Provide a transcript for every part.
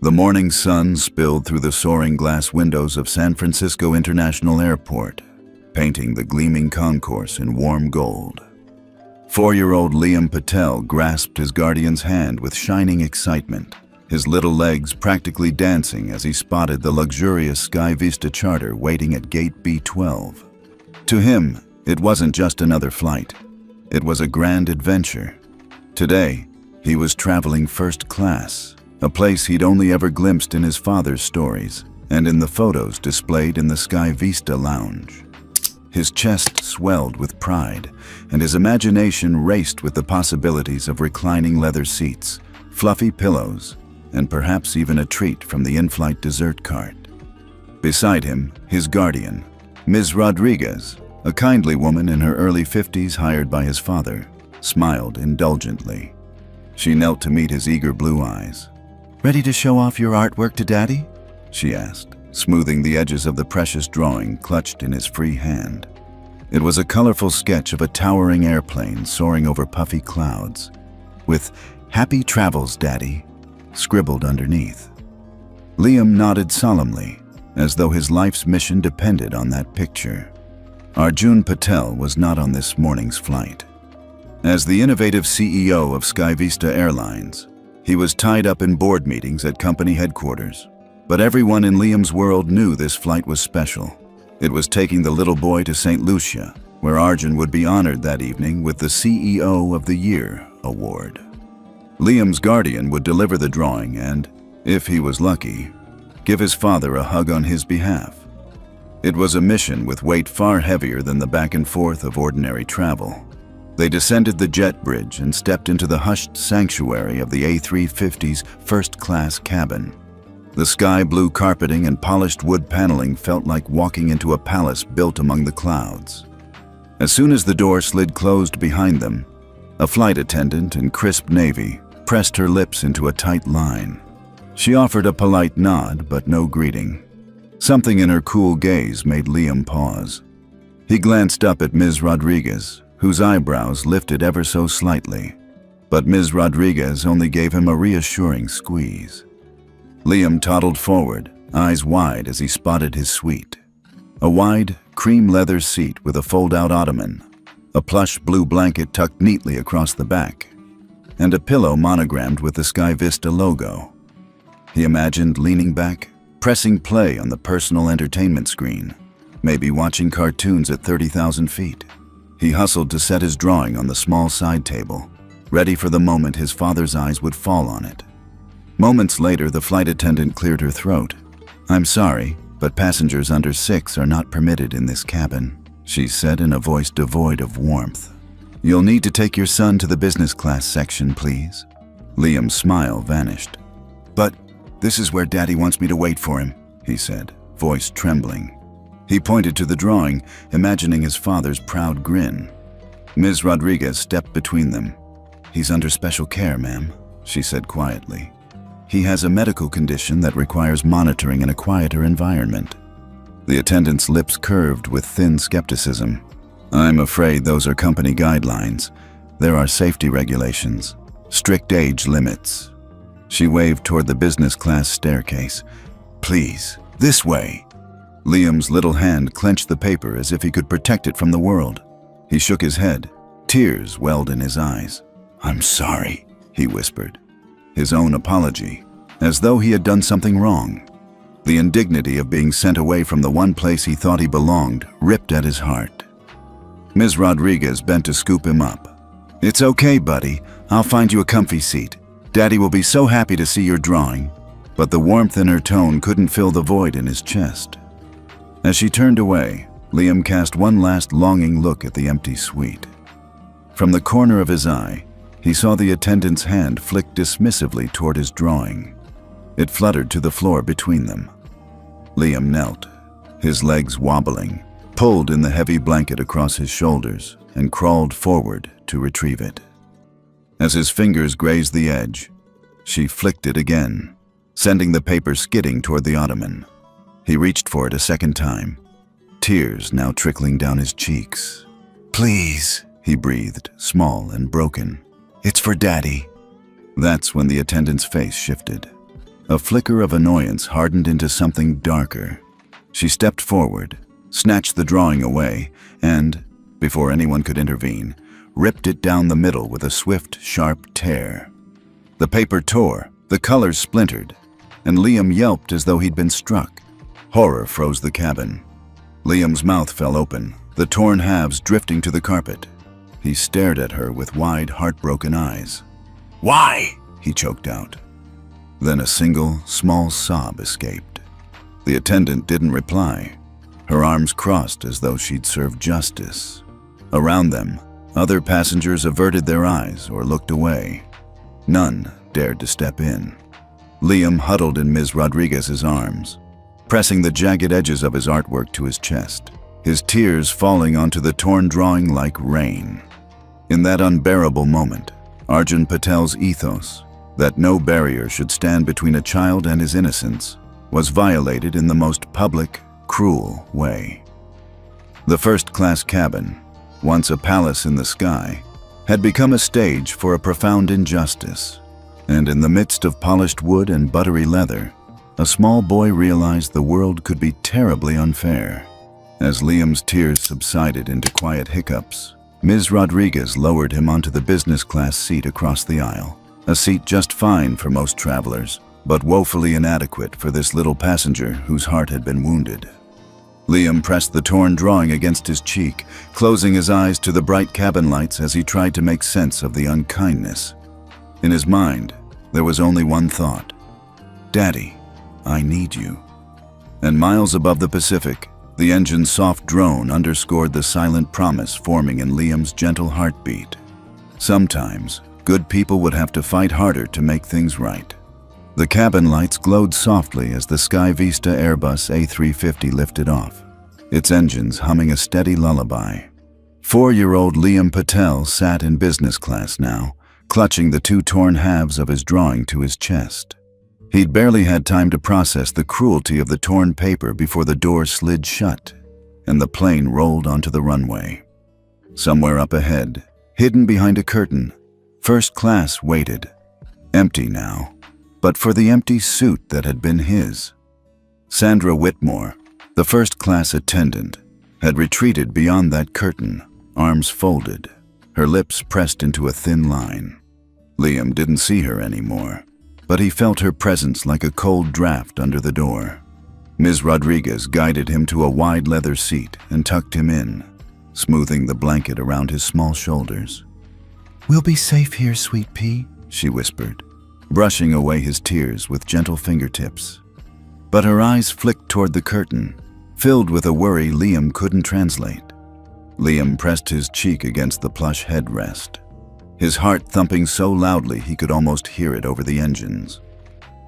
The morning sun spilled through the soaring glass windows of San Francisco International Airport, painting the gleaming concourse in warm gold. 4-year-old Liam Patel grasped his guardian's hand with shining excitement, his little legs practically dancing as he spotted the luxurious SkyVista charter waiting at Gate B12. To him, it wasn't just another flight. It was a grand adventure. Today, he was traveling first class, a place he'd only ever glimpsed in his father's stories and in the photos displayed in the SkyVista lounge. His chest swelled with pride, and his imagination raced with the possibilities of reclining leather seats, fluffy pillows, and perhaps even a treat from the in-flight dessert cart. Beside him, his guardian, Ms. Rodriguez, a kindly woman in her early 50s hired by his father, smiled indulgently. She knelt to meet his eager blue eyes. "Ready to show off your artwork to Daddy?" she asked, smoothing the edges of the precious drawing clutched in his free hand. It was a colorful sketch of a towering airplane soaring over puffy clouds, with "Happy Travels, Daddy" scribbled underneath. Liam nodded solemnly, as though his life's mission depended on that picture. Arjun Patel was not on this morning's flight. As the innovative CEO of SkyVista Airlines, he was tied up in board meetings at company headquarters. But everyone in Liam's world knew this flight was special. It was taking the little boy to St. Lucia, where Arjun would be honored that evening with the CEO of the Year award. Liam's guardian would deliver the drawing and, if he was lucky, give his father a hug on his behalf. It was a mission with weight far heavier than the back and forth of ordinary travel. They descended the jet bridge and stepped into the hushed sanctuary of the A350's first-class cabin. The sky blue carpeting and polished wood paneling felt like walking into a palace built among the clouds. As soon as the door slid closed behind them, a flight attendant in crisp navy pressed her lips into a tight line. She offered a polite nod, but no greeting. Something in her cool gaze made Liam pause. He glanced up at Ms. Rodriguez, whose eyebrows lifted ever so slightly, but Ms. Rodriguez only gave him a reassuring squeeze. Liam toddled forward, eyes wide as he spotted his suite. A wide, cream leather seat with a fold-out ottoman, a plush blue blanket tucked neatly across the back, and a pillow monogrammed with the SkyVista logo. He imagined leaning back, pressing play on the personal entertainment screen, maybe watching cartoons at 30,000 feet. He hustled to set his drawing on the small side table, ready for the moment his father's eyes would fall on it. Moments later, the flight attendant cleared her throat. "I'm sorry, but passengers under 6 are not permitted in this cabin," she said in a voice devoid of warmth. "You'll need to take your son to the business class section, please." Liam's smile vanished. "But this is where Daddy wants me to wait for him," he said, voice trembling. He pointed to the drawing, imagining his father's proud grin. Ms. Rodriguez stepped between them. "He's under special care, ma'am," she said quietly. "He has a medical condition that requires monitoring in a quieter environment." The attendant's lips curved with thin skepticism. "I'm afraid those are company guidelines. There are safety regulations, strict age limits." She waved toward the business class staircase. "Please, this way." Liam's little hand clenched the paper as if he could protect it from the world. He shook his head. Tears welled in his eyes. "I'm sorry," he whispered. His own apology, as though he had done something wrong. The indignity of being sent away from the one place he thought he belonged ripped at his heart. Ms. Rodriguez bent to scoop him up. "It's okay, buddy. I'll find you a comfy seat. Daddy will be so happy to see your drawing." But the warmth in her tone couldn't fill the void in his chest. As she turned away, Liam cast one last longing look at the empty suite. From the corner of his eye, he saw the attendant's hand flick dismissively toward his drawing. It fluttered to the floor between them. Liam knelt, his legs wobbling, pulled in the heavy blanket across his shoulders, and crawled forward to retrieve it. As his fingers grazed the edge, she flicked it again, sending the paper skidding toward the ottoman. He reached for it a second time, tears now trickling down his cheeks. "Please," he breathed, small and broken. "It's for Daddy." That's when the attendant's face shifted. A flicker of annoyance hardened into something darker. She stepped forward, snatched the drawing away, and, before anyone could intervene, ripped it down the middle with a swift, sharp tear. The paper tore, the colors splintered, and Liam yelped as though he'd been struck. Horror froze the cabin. Liam's mouth fell open, the torn halves drifting to the carpet. He stared at her with wide, heartbroken eyes. "Why?" he choked out. Then a single, small sob escaped. The attendant didn't reply. Her arms crossed as though she'd served justice. Around them, other passengers averted their eyes or looked away. None dared to step in. Liam huddled in Ms. Rodriguez's arms, pressing the jagged edges of his artwork to his chest, his tears falling onto the torn drawing like rain. In that unbearable moment, Arjun Patel's ethos, that no barrier should stand between a child and his innocence, was violated in the most public, cruel way. The first-class cabin, once a palace in the sky, had become a stage for a profound injustice. And in the midst of polished wood and buttery leather, a small boy realized the world could be terribly unfair. As Liam's tears subsided into quiet hiccups, Ms. Rodriguez lowered him onto the business-class seat across the aisle, a seat just fine for most travelers, but woefully inadequate for this little passenger whose heart had been wounded. Liam pressed the torn drawing against his cheek, closing his eyes to the bright cabin lights as he tried to make sense of the unkindness. In his mind, there was only one thought: "Daddy, I need you." And miles above the Pacific, the engine's soft drone underscored the silent promise forming in Liam's gentle heartbeat. Sometimes, good people would have to fight harder to make things right. The cabin lights glowed softly as the SkyVista Airbus A350 lifted off, its engines humming a steady lullaby. 4-year-old Liam Patel sat in business class now, clutching the two torn halves of his drawing to his chest. He'd barely had time to process the cruelty of the torn paper before the door slid shut, and the plane rolled onto the runway. Somewhere up ahead, hidden behind a curtain, first class waited, empty now, but for the empty suit that had been his. Sandra Whitmore, the first-class attendant, had retreated beyond that curtain, arms folded, her lips pressed into a thin line. Liam didn't see her anymore, but he felt her presence like a cold draft under the door. Ms. Rodriguez guided him to a wide leather seat and tucked him in, smoothing the blanket around his small shoulders. "We'll be safe here, sweet pea," she whispered, brushing away his tears with gentle fingertips. But her eyes flicked toward the curtain, filled with a worry Liam couldn't translate. Liam pressed his cheek against the plush headrest, his heart thumping so loudly he could almost hear it over the engines.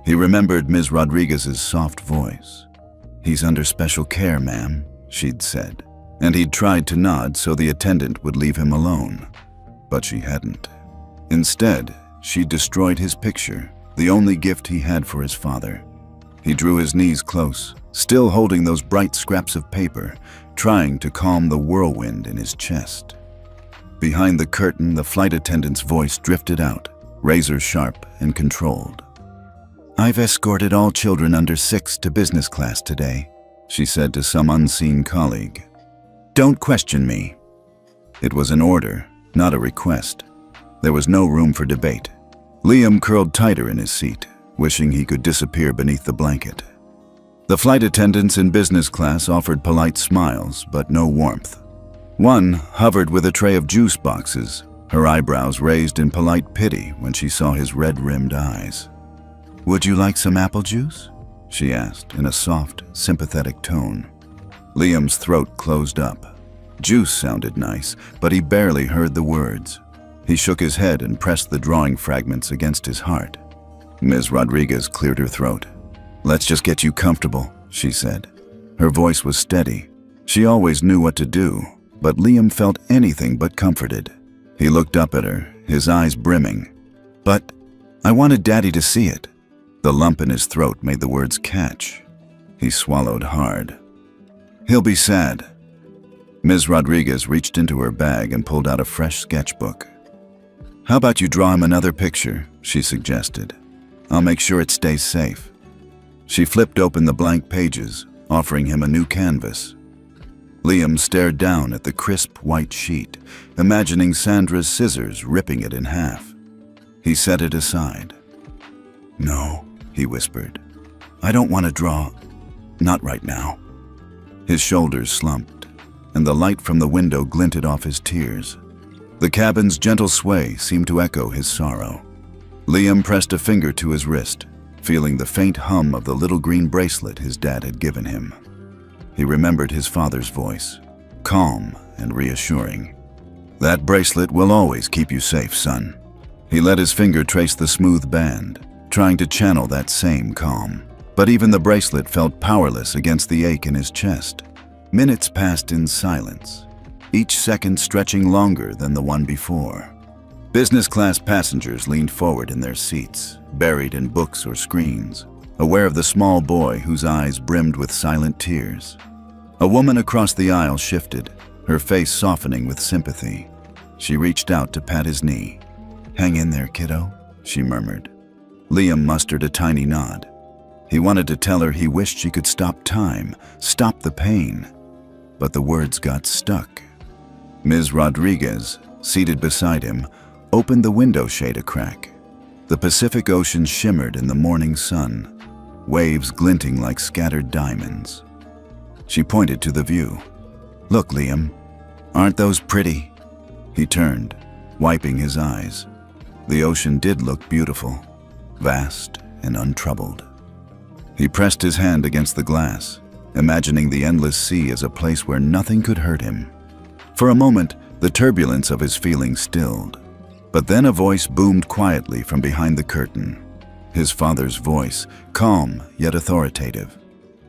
He remembered Ms. Rodriguez's soft voice. "He's under special care, ma'am," she'd said, and he'd tried to nod so the attendant would leave him alone. But she hadn't. Instead, she destroyed his picture, the only gift he had for his father. He drew his knees close, still holding those bright scraps of paper, trying to calm the whirlwind in his chest. Behind the curtain, the flight attendant's voice drifted out, razor sharp and controlled. "I've escorted all children under 6 to business class today," she said to some unseen colleague. "Don't question me." It was an order, not a request. There was no room for debate. Liam curled tighter in his seat, wishing he could disappear beneath the blanket. The flight attendants in business class offered polite smiles, but no warmth. One hovered with a tray of juice boxes, her eyebrows raised in polite pity when she saw his red-rimmed eyes. "Would you like some apple juice?" she asked in a soft, sympathetic tone. Liam's throat closed up. Juice sounded nice, but he barely heard the words. He shook his head and pressed the drawing fragments against his heart. Ms. Rodriguez cleared her throat. "Let's just get you comfortable," she said. Her voice was steady. She always knew what to do, but Liam felt anything but comforted. He looked up at her, his eyes brimming. "But I wanted Daddy to see it." The lump in his throat made the words catch. He swallowed hard. "He'll be sad." Ms. Rodriguez reached into her bag and pulled out a fresh sketchbook. "How about you draw him another picture?" she suggested. "I'll make sure it stays safe." She flipped open the blank pages, offering him a new canvas. Liam stared down at the crisp white sheet, imagining Sandra's scissors ripping it in half. He set it aside. "No," he whispered. "I don't want to draw. Not right now." His shoulders slumped, and the light from the window glinted off his tears. The cabin's gentle sway seemed to echo his sorrow. Liam pressed a finger to his wrist, feeling the faint hum of the little green bracelet his dad had given him. He remembered his father's voice, calm and reassuring. "That bracelet will always keep you safe, son." He let his finger trace the smooth band, trying to channel that same calm. But even the bracelet felt powerless against the ache in his chest. Minutes passed in silence, each second stretching longer than the one before. Business class passengers leaned forward in their seats, buried in books or screens, aware of the small boy whose eyes brimmed with silent tears. A woman across the aisle shifted, her face softening with sympathy. She reached out to pat his knee. "Hang in there, kiddo," she murmured. Liam mustered a tiny nod. He wanted to tell her he wished she could stop time, stop the pain. But the words got stuck. Ms. Rodriguez, seated beside him, opened the window shade a crack. The Pacific Ocean shimmered in the morning sun, waves glinting like scattered diamonds. She pointed to the view. "Look, Liam, aren't those pretty?" He turned, wiping his eyes. The ocean did look beautiful, vast and untroubled. He pressed his hand against the glass, imagining the endless sea as a place where nothing could hurt him. For a moment, the turbulence of his feelings stilled. But then a voice boomed quietly from behind the curtain. His father's voice, calm yet authoritative.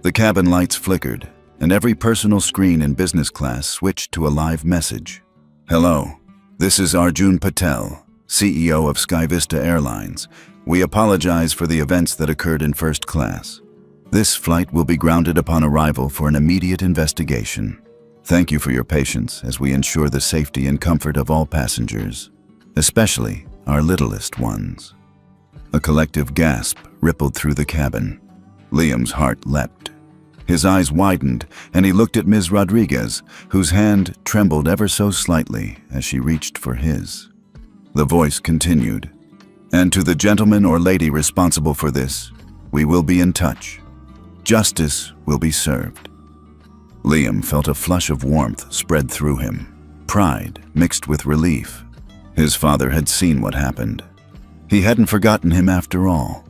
The cabin lights flickered, and every personal screen in business class switched to a live message. "Hello, this is Arjun Patel, CEO of SkyVista Airlines. We apologize for the events that occurred in first class. This flight will be grounded upon arrival for an immediate investigation. Thank you for your patience as we ensure the safety and comfort of all passengers, especially our littlest ones." A collective gasp rippled through the cabin. Liam's heart leapt. His eyes widened, and he looked at Ms. Rodriguez, whose hand trembled ever so slightly as she reached for his. The voice continued, "And to the gentleman or lady responsible for this, we will be in touch. Justice will be served." Liam felt a flush of warmth spread through him, pride mixed with relief. His father had seen what happened. He hadn't forgotten him after all.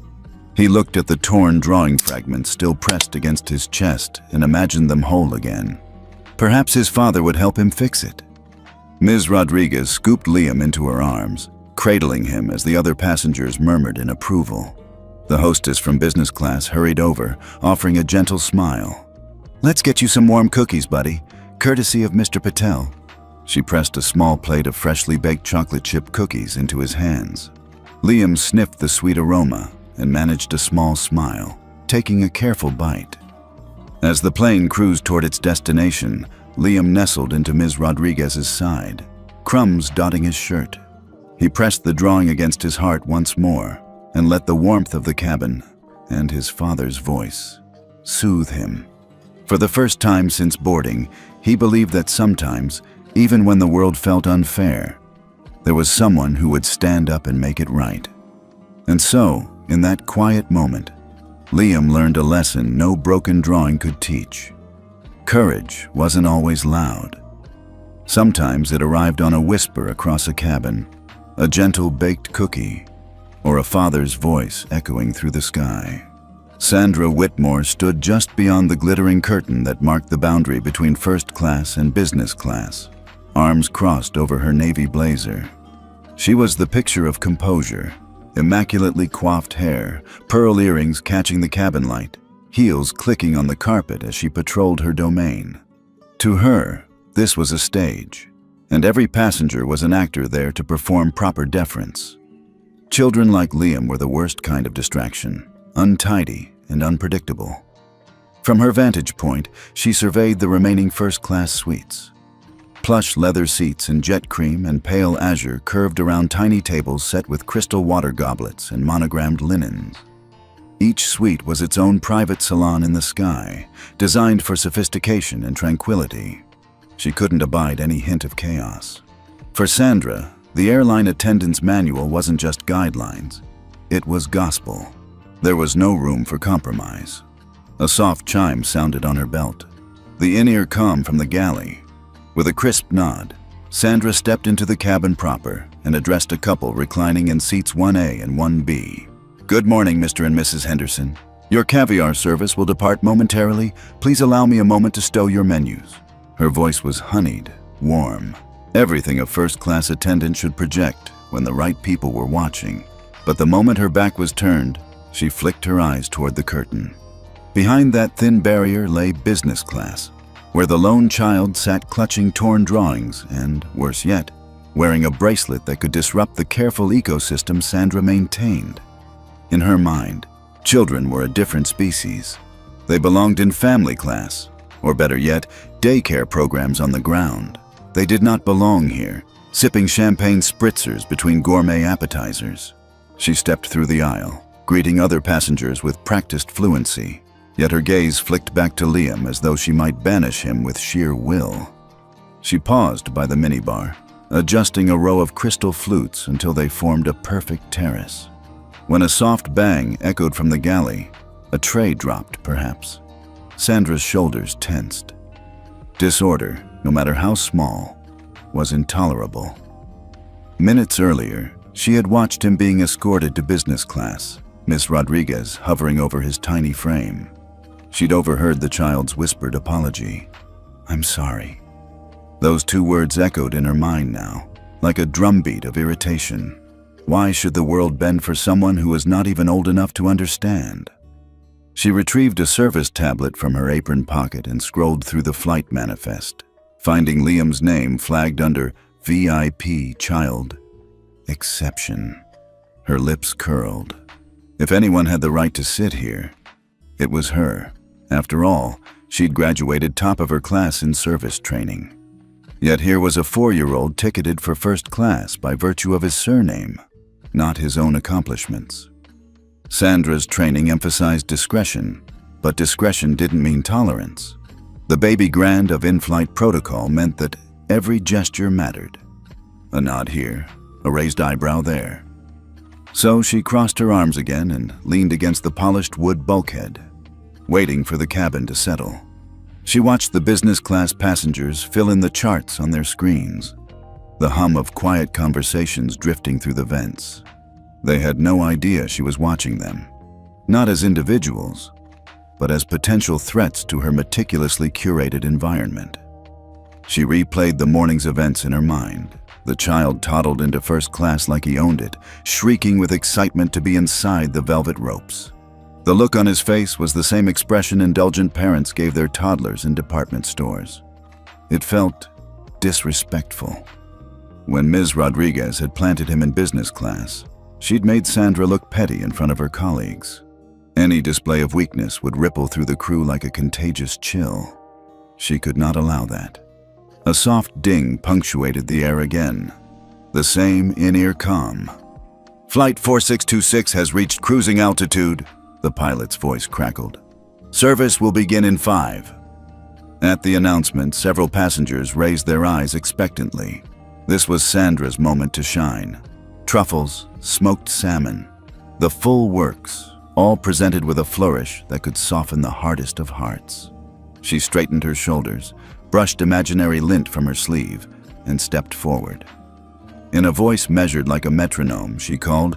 He looked at the torn drawing fragments still pressed against his chest and imagined them whole again. Perhaps his father would help him fix it. Ms. Rodriguez scooped Liam into her arms, cradling him as the other passengers murmured in approval. The hostess from business class hurried over, offering a gentle smile. "Let's get you some warm cookies, buddy, courtesy of Mr. Patel." She pressed a small plate of freshly baked chocolate chip cookies into his hands. Liam sniffed the sweet aroma and managed a small smile, taking a careful bite. As the plane cruised toward its destination, Liam nestled into Ms. Rodriguez's side, crumbs dotting his shirt. He pressed the drawing against his heart once more and let the warmth of the cabin and his father's voice soothe him. For the first time since boarding, he believed that sometimes, even when the world felt unfair, there was someone who would stand up and make it right. And so, in that quiet moment, Liam learned a lesson no broken drawing could teach. Courage wasn't always loud. Sometimes it arrived on a whisper across a cabin, a gentle baked cookie, or a father's voice echoing through the sky. Sandra Whitmore stood just beyond the glittering curtain that marked the boundary between first class and business class, arms crossed over her navy blazer. She was the picture of composure, immaculately coiffed hair, pearl earrings catching the cabin light, heels clicking on the carpet as she patrolled her domain. To her, this was a stage, and every passenger was an actor there to perform proper deference. Children like Liam were the worst kind of distraction, untidy and unpredictable. From her vantage point, she surveyed the remaining first-class suites. Plush leather seats in jet cream and pale azure curved around tiny tables set with crystal water goblets and monogrammed linens. Each suite was its own private salon in the sky, designed for sophistication and tranquility. She couldn't abide any hint of chaos. For Sandra, the airline attendant's manual wasn't just guidelines. It was gospel. There was no room for compromise. A soft chime sounded on her belt. The in-ear comm from the galley. With a crisp nod, Sandra stepped into the cabin proper and addressed a couple reclining in seats 1A and 1B. "Good morning, Mr. and Mrs. Henderson. Your caviar service will depart momentarily. Please allow me a moment to stow your menus." Her voice was honeyed, warm. Everything a first-class attendant should project when the right people were watching. But the moment her back was turned, she flicked her eyes toward the curtain. Behind that thin barrier lay business class, where the lone child sat clutching torn drawings and, worse yet, wearing a bracelet that could disrupt the careful ecosystem Sandra maintained. In her mind, children were a different species. They belonged in family class, or better yet, daycare programs on the ground. They did not belong here, sipping champagne spritzers between gourmet appetizers. She stepped through the aisle, greeting other passengers with practiced fluency, yet her gaze flicked back to Liam as though she might banish him with sheer will. She paused by the minibar, adjusting a row of crystal flutes until they formed a perfect terrace. When a soft bang echoed from the galley, a tray dropped, perhaps. Sandra's shoulders tensed. Disorder, no matter how small, was intolerable. Minutes earlier, she had watched him being escorted to business class, Miss Rodriguez hovering over his tiny frame. She'd overheard the child's whispered apology. "I'm sorry." Those two words echoed in her mind now, like a drumbeat of irritation. Why should the world bend for someone who was not even old enough to understand? She retrieved a service tablet from her apron pocket and scrolled through the flight manifest, finding Liam's name flagged under VIP Child Exception. Her lips curled. If anyone had the right to sit here, it was her. After all, she'd graduated top of her class in service training. Yet here was a 4-year-old ticketed for first class by virtue of his surname, not his own accomplishments. Sandra's training emphasized discretion, but discretion didn't mean tolerance. The baby grand of in-flight protocol meant that every gesture mattered. A nod here, a raised eyebrow there. So she crossed her arms again and leaned against the polished wood bulkhead, waiting for the cabin to settle. She watched the business class passengers fill in the charts on their screens, the hum of quiet conversations drifting through the vents. They had no idea she was watching them, not as individuals, but as potential threats to her meticulously curated environment. She replayed the morning's events in her mind. The child toddled into first class like he owned it, shrieking with excitement to be inside the velvet ropes. The look on his face was the same expression indulgent parents gave their toddlers in department stores. It felt disrespectful. When Ms. Rodriguez had planted him in business class, she'd made Sandra look petty in front of her colleagues. Any display of weakness would ripple through the crew like a contagious chill. She could not allow that. A soft ding punctuated the air again. The same in-ear comm. "Flight 4626 has reached cruising altitude," the pilot's voice crackled. "Service will begin in 5. At the announcement, several passengers raised their eyes expectantly. This was Sandra's moment to shine. Truffles, smoked salmon, the full works, all presented with a flourish that could soften the hardest of hearts. She straightened her shoulders, brushed imaginary lint from her sleeve, and stepped forward. In a voice measured like a metronome, she called,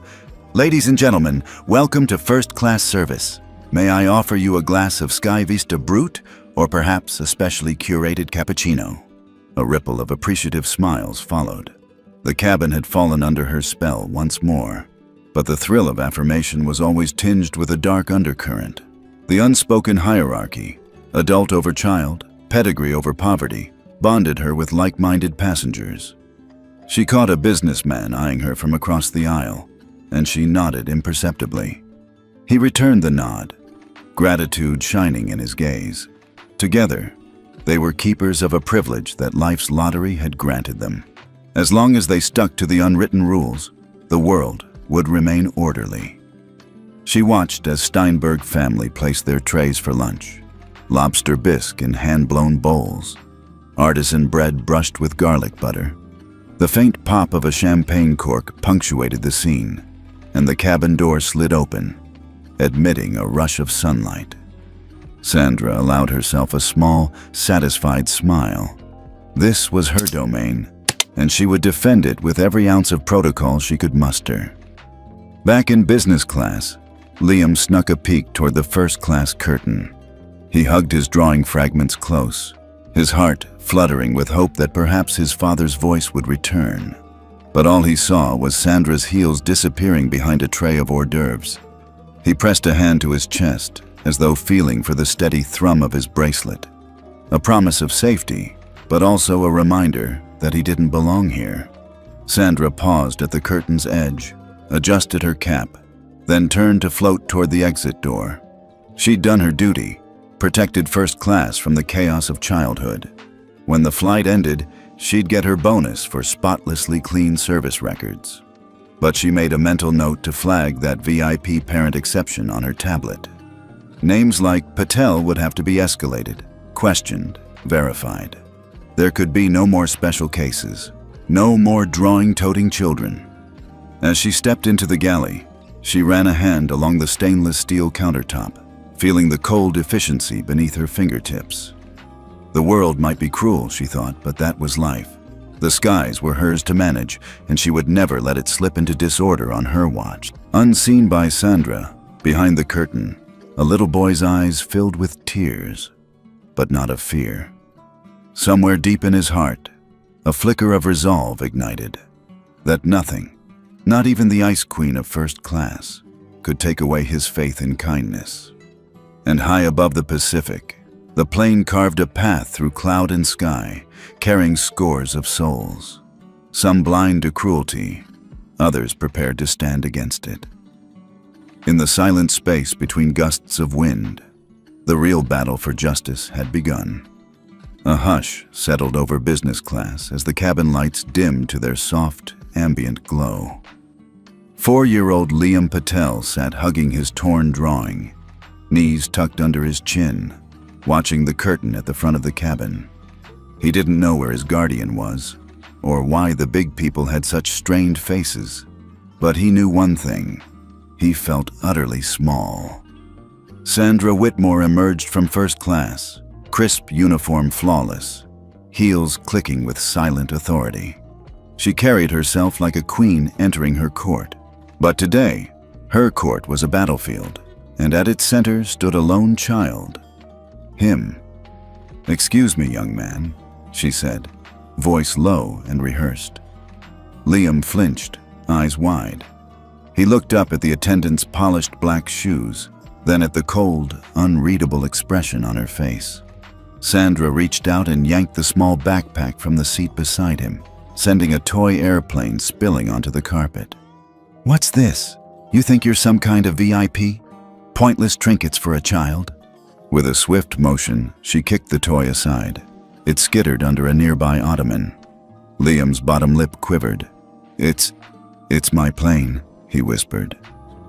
"Ladies and gentlemen, welcome to first-class service. May I offer you a glass of SkyVista Brut, or perhaps a specially curated cappuccino?" A ripple of appreciative smiles followed. The cabin had fallen under her spell once more, but the thrill of affirmation was always tinged with a dark undercurrent. The unspoken hierarchy, adult over child, pedigree over poverty, bonded her with like-minded passengers. She caught a businessman eyeing her from across the aisle, and she nodded imperceptibly. He returned the nod, gratitude shining in his gaze. Together, they were keepers of a privilege that life's lottery had granted them. As long as they stuck to the unwritten rules, the world would remain orderly. She watched as Steinberg family placed their trays for lunch. Lobster bisque in hand-blown bowls, artisan bread brushed with garlic butter. The faint pop of a champagne cork punctuated the scene, and the cabin door slid open, admitting a rush of sunlight. Sandra allowed herself a small, satisfied smile. This was her domain, and she would defend it with every ounce of protocol she could muster. Back in business class, Liam snuck a peek toward the first-class curtain. He hugged his drawing fragments close, his heart fluttering with hope that perhaps his father's voice would return. But all he saw was Sandra's heels disappearing behind a tray of hors d'oeuvres. He pressed a hand to his chest, as though feeling for the steady thrum of his bracelet. A promise of safety, but also a reminder that he didn't belong here. Sandra paused at the curtain's edge, adjusted her cap, then turned to float toward the exit door. She'd done her duty, protected first class from the chaos of childhood. When the flight ended, she'd get her bonus for spotlessly clean service records. But she made a mental note to flag that VIP parent exception on her tablet. Names like Patel would have to be escalated, questioned, verified. There could be no more special cases, no more drawing-toting children. As she stepped into the galley, she ran a hand along the stainless steel countertop, feeling the cold efficiency beneath her fingertips. The world might be cruel, she thought, but that was life. The skies were hers to manage, and she would never let it slip into disorder on her watch. Unseen by Sandra, behind the curtain, a little boy's eyes filled with tears, but not of fear. Somewhere deep in his heart, a flicker of resolve ignited, that nothing, not even the Ice Queen of first class, could take away his faith in kindness. And high above the Pacific, the plane carved a path through cloud and sky, carrying scores of souls. Some blind to cruelty, others prepared to stand against it. In the silent space between gusts of wind, the real battle for justice had begun. A hush settled over business class as the cabin lights dimmed to their soft, ambient glow. 4-year-old Liam Patel sat hugging his torn drawing, knees tucked under his chin, watching the curtain at the front of the cabin. He didn't know where his guardian was, or why the big people had such strained faces, but he knew one thing: he felt utterly small. Sandra Whitmore emerged from first class, crisp uniform flawless, heels clicking with silent authority. She carried herself like a queen entering her court. But today, her court was a battlefield, and at its center stood a lone child. Him. "Excuse me, young man," she said, voice low and rehearsed. Liam flinched, eyes wide. He looked up at the attendant's polished black shoes, then at the cold, unreadable expression on her face. Sandra reached out and yanked the small backpack from the seat beside him, sending a toy airplane spilling onto the carpet. "What's this? You think you're some kind of VIP? Pointless trinkets for a child?" With a swift motion, she kicked the toy aside. It skittered under a nearby ottoman. Liam's bottom lip quivered. It's my plane," he whispered.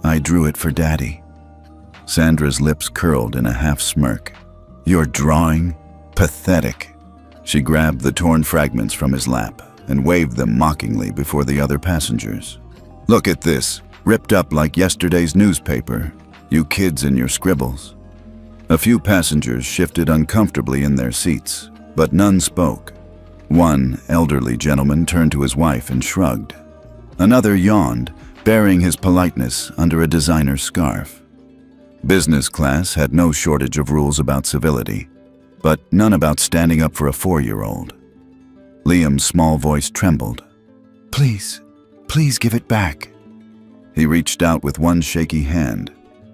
"I drew it for Daddy." Sandra's lips curled in a half-smirk. "Your drawing? Pathetic." She grabbed the torn fragments from his lap and waved them mockingly before the other passengers. "Look at this, ripped up like yesterday's newspaper. You kids and your scribbles." A few passengers shifted uncomfortably in their seats, but none spoke. One elderly gentleman turned to his wife and shrugged. Another yawned, burying his politeness under a designer scarf. Business class had no shortage of rules about civility, but none about standing up for a 4-year-old. Liam's small voice trembled. Please give it back." He reached out with one shaky hand,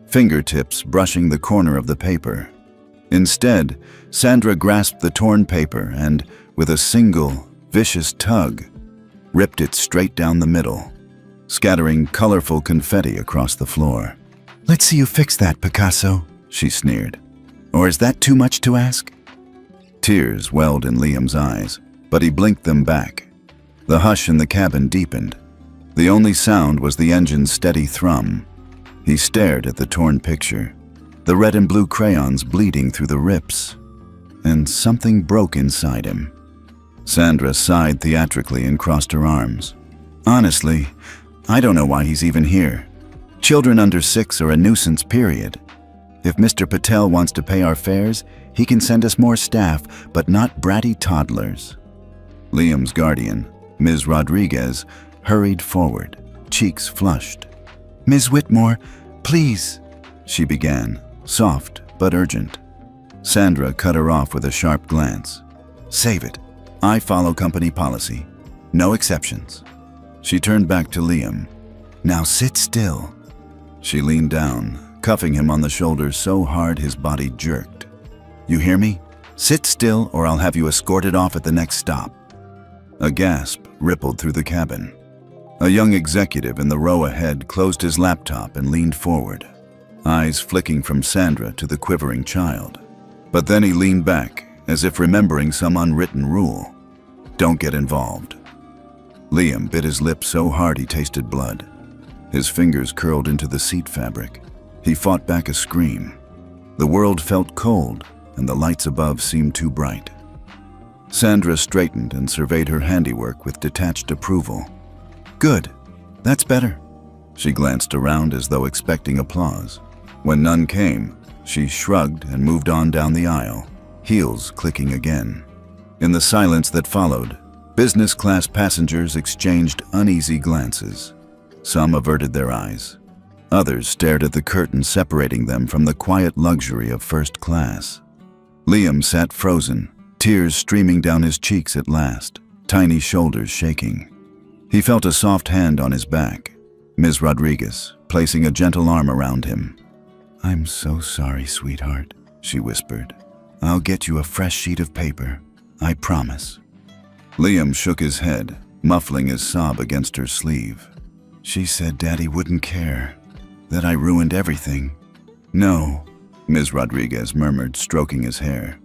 fingertips brushing the corner of the paper. Instead, Sandra grasped the torn paper and, with a single, vicious tug, ripped it straight down the middle, scattering colorful confetti across the floor. "Let's see you fix that, Picasso," she sneered. "Or is that too much to ask?" Tears welled in Liam's eyes, but he blinked them back. The hush in the cabin deepened. The only sound was the engine's steady thrum. He stared at the torn picture, the red and blue crayons bleeding through the rips, and something broke inside him. Sandra sighed theatrically and crossed her arms. Honestly, I don't know why he's even here. Children under 6 are a nuisance, period. If Mr. Patel wants to pay our fares, he can send us more staff, but not bratty toddlers. Liam's guardian, Ms. Rodriguez, hurried forward, cheeks flushed. Ms. Whitmore, please, she began, soft but urgent. Sandra cut her off with a sharp glance. Save it. I follow company policy. No exceptions. She turned back to Liam. Now sit still. She leaned down, cuffing him on the shoulders so hard his body jerked. You hear me? Sit still or I'll have you escorted off at the next stop. A gasp rippled through the cabin. A young executive in the row ahead closed his laptop and leaned forward, eyes flicking from Sandra to the quivering child. But then he leaned back, as if remembering some unwritten rule. Don't get involved. Liam bit his lip so hard he tasted blood. His fingers curled into the seat fabric. He fought back a scream. The world felt cold, and the lights above seemed too bright. Sandra straightened and surveyed her handiwork with detached approval. Good. That's better. She glanced around as though expecting applause. When none came, she shrugged and moved on down the aisle, heels clicking again. In the silence that followed, business class passengers exchanged uneasy glances. Some averted their eyes. Others stared at the curtain separating them from the quiet luxury of first class. Liam sat frozen, tears streaming down his cheeks at last, tiny shoulders shaking. He felt a soft hand on his back, Ms. Rodriguez placing a gentle arm around him. I'm so sorry, sweetheart, she whispered. I'll get you a fresh sheet of paper, I promise. Liam shook his head, muffling his sob against her sleeve. She said Daddy wouldn't care, that I ruined everything. No, Ms. Rodriguez murmured, stroking his hair.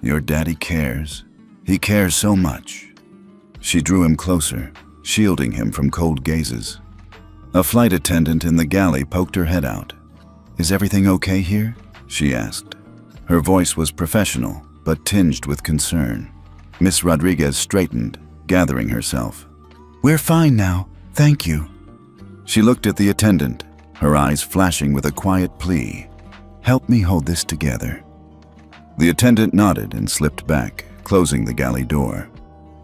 Your daddy cares. He cares so much. She drew him closer, shielding him from cold gazes. A flight attendant in the galley poked her head out. Is everything okay here? She asked. Her voice was professional, but tinged with concern. Miss Rodriguez straightened, gathering herself. We're fine now, thank you. She looked at the attendant, her eyes flashing with a quiet plea. Help me hold this together. The attendant nodded and slipped back, closing the galley door.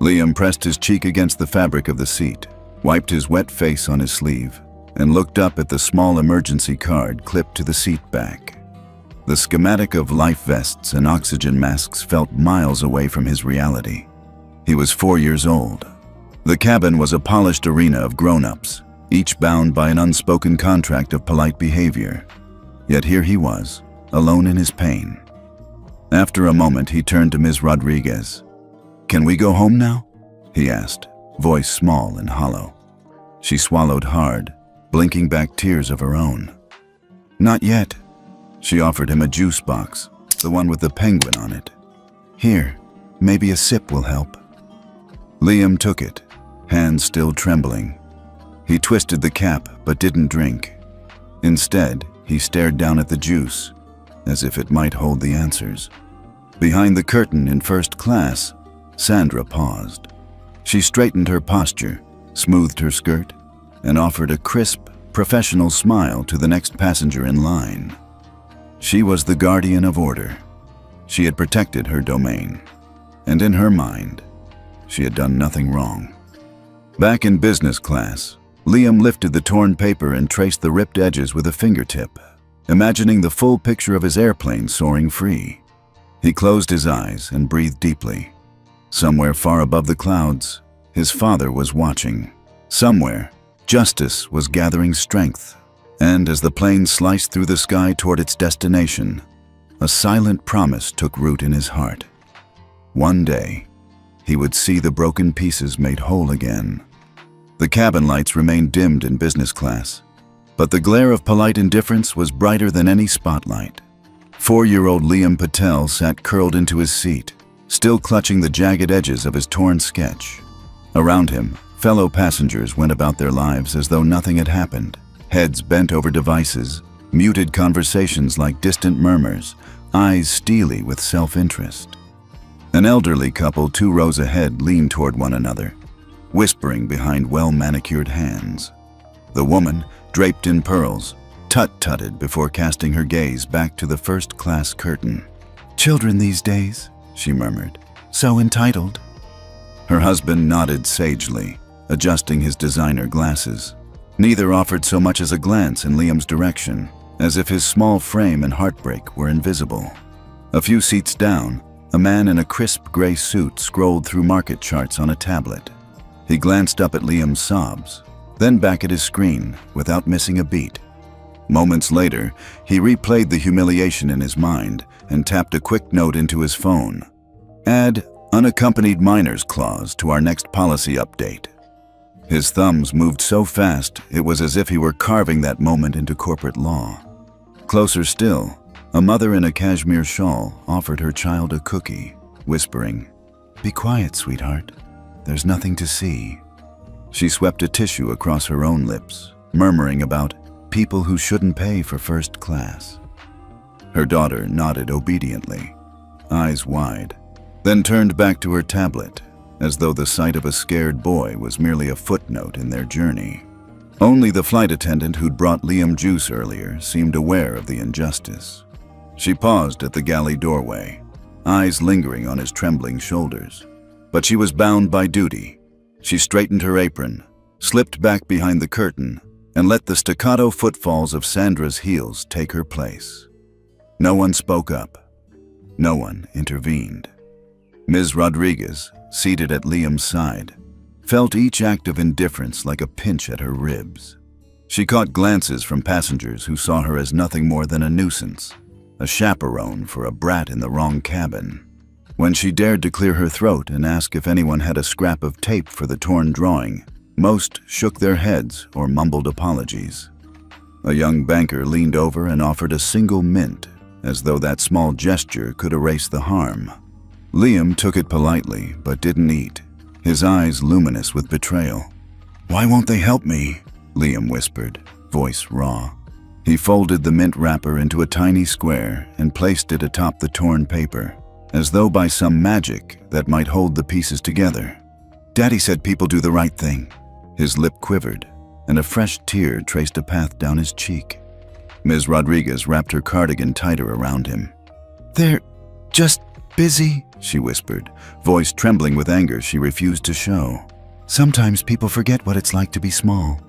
Liam pressed his cheek against the fabric of the seat, wiped his wet face on his sleeve, and looked up at the small emergency card clipped to the seat back. The schematic of life vests and oxygen masks felt miles away from his reality. He was 4 years old. The cabin was a polished arena of grown-ups, each bound by an unspoken contract of polite behavior. Yet here he was, alone in his pain. After a moment, he turned to Ms. Rodriguez. Can we go home now? He asked, voice small and hollow. She swallowed hard, blinking back tears of her own. Not yet. She offered him a juice box, the one with the penguin on it. Here, maybe a sip will help. Liam took it, hands still trembling. He twisted the cap but didn't drink. Instead, he stared down at the juice, as if it might hold the answers. Behind the curtain in first class, Sandra paused. She straightened her posture, smoothed her skirt, and offered a crisp, professional smile to the next passenger in line. She was the guardian of order. She had protected her domain, and in her mind, she had done nothing wrong. Back in business class, Liam lifted the torn paper and traced the ripped edges with a fingertip, imagining the full picture of his airplane soaring free. He closed his eyes and breathed deeply. Somewhere far above the clouds, his father was watching. Somewhere, justice was gathering strength. And as the plane sliced through the sky toward its destination, a silent promise took root in his heart. One day, he would see the broken pieces made whole again. The cabin lights remained dimmed in business class, but the glare of polite indifference was brighter than any spotlight. 4-year-old Liam Patel sat curled into his seat, still clutching the jagged edges of his torn sketch. Around him, fellow passengers went about their lives as though nothing had happened. heads bent over devices, muted conversations like distant murmurs, eyes steely with self-interest. An elderly couple 2 rows ahead leaned toward one another, whispering behind well-manicured hands. The woman, draped in pearls, tut-tutted before casting her gaze back to the first-class curtain. "Children these days," she murmured, "so entitled." Her husband nodded sagely, adjusting his designer glasses. Neither offered so much as a glance in Liam's direction, as if his small frame and heartbreak were invisible. A few seats down, a man in a crisp gray suit scrolled through market charts on a tablet. He glanced up at Liam's sobs, then back at his screen without missing a beat. Moments later, he replayed the humiliation in his mind and tapped a quick note into his phone. "Add unaccompanied minors clause to our next policy update." His thumbs moved so fast it was as if he were carving that moment into corporate law. Closer still, a mother in a cashmere shawl offered her child a cookie, whispering, "Be quiet, sweetheart. There's nothing to see." She swept a tissue across her own lips, murmuring about people who shouldn't pay for first class. Her daughter nodded obediently, eyes wide, then turned back to her tablet, as though the sight of a scared boy was merely a footnote in their journey. Only the flight attendant who'd brought Liam juice earlier seemed aware of the injustice. She paused at the galley doorway, eyes lingering on his trembling shoulders. But she was bound by duty. She straightened her apron, slipped back behind the curtain, and let the staccato footfalls of Sandra's heels take her place. No one spoke up. No one intervened. Ms. Rodriguez, seated at Liam's side, felt each act of indifference like a pinch at her ribs. She caught glances from passengers who saw her as nothing more than a nuisance, a chaperone for a brat in the wrong cabin. When she dared to clear her throat and ask if anyone had a scrap of tape for the torn drawing, most shook their heads or mumbled apologies. A young banker leaned over and offered a single mint, as though that small gesture could erase the harm. Liam took it politely, but didn't eat, his eyes luminous with betrayal. "Why won't they help me?" Liam whispered, voice raw. He folded the mint wrapper into a tiny square and placed it atop the torn paper, as though by some magic that might hold the pieces together. "Daddy said people do the right thing." His lip quivered, and a fresh tear traced a path down his cheek. Ms. Rodriguez wrapped her cardigan tighter around him. "They're just busy," she whispered, voice trembling with anger she refused to show. "Sometimes people forget what it's like to be small."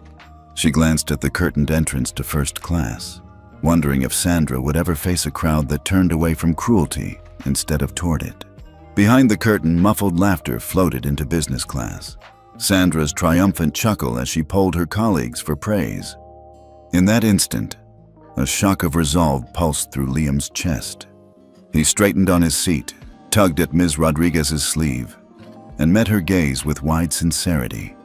She glanced at the curtained entrance to first class, wondering if Sandra would ever face a crowd that turned away from cruelty instead of toward it. Behind the curtain, muffled laughter floated into business class. Sandra's triumphant chuckle as she polled her colleagues for praise. In that instant, a shock of resolve pulsed through Liam's chest. He straightened on his seat, tugged at Ms. Rodriguez's sleeve, and met her gaze with wide sincerity.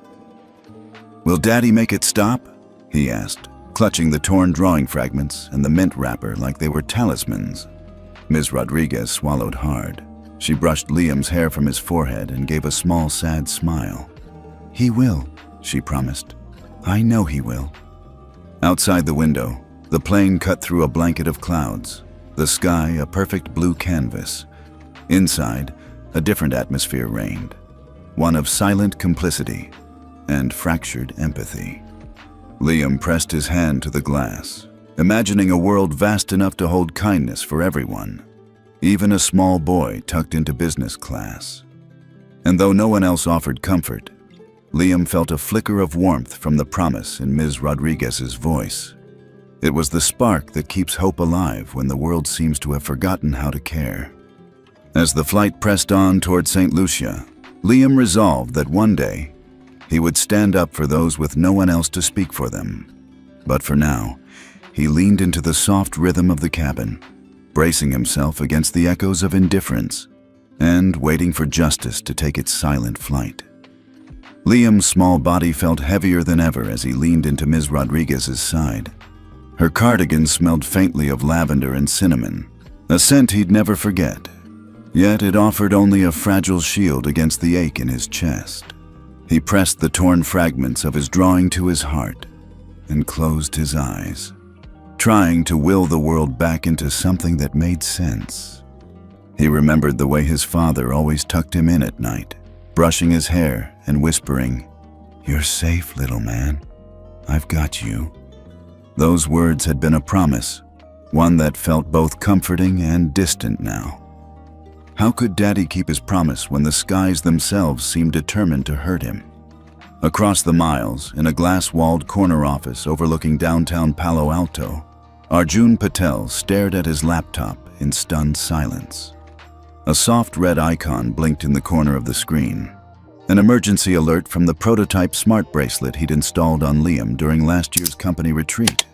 "Will Daddy make it stop?" he asked, clutching the torn drawing fragments and the mint wrapper like they were talismans. Ms. Rodriguez swallowed hard. She brushed Liam's hair from his forehead and gave a small, sad smile. "He will," she promised. "I know he will." Outside the window, the plane cut through a blanket of clouds, the sky a perfect blue canvas. Inside, a different atmosphere reigned, one of silent complicity and fractured empathy. Liam pressed his hand to the glass, imagining a world vast enough to hold kindness for everyone, even a small boy tucked into business class. And though no one else offered comfort, Liam felt a flicker of warmth from the promise in Ms. Rodriguez's voice. It was the spark that keeps hope alive when the world seems to have forgotten how to care. As the flight pressed on toward St. Lucia, Liam resolved that one day he would stand up for those with no one else to speak for them. But for now, he leaned into the soft rhythm of the cabin, bracing himself against the echoes of indifference and waiting for justice to take its silent flight. Liam's small body felt heavier than ever as he leaned into Ms. Rodriguez's side. Her cardigan smelled faintly of lavender and cinnamon, a scent he'd never forget. Yet it offered only a fragile shield against the ache in his chest. He pressed the torn fragments of his drawing to his heart, and closed his eyes, trying to will the world back into something that made sense. He remembered the way his father always tucked him in at night, brushing his hair and whispering, "You're safe, little man. I've got you." Those words had been a promise, one that felt both comforting and distant now. How could Daddy keep his promise when the skies themselves seemed determined to hurt him? Across the miles, in a glass-walled corner office overlooking downtown Palo Alto, Arjun Patel stared at his laptop in stunned silence. A soft red icon blinked in the corner of the screen, an emergency alert from the prototype smart bracelet he'd installed on Liam during last year's company retreat.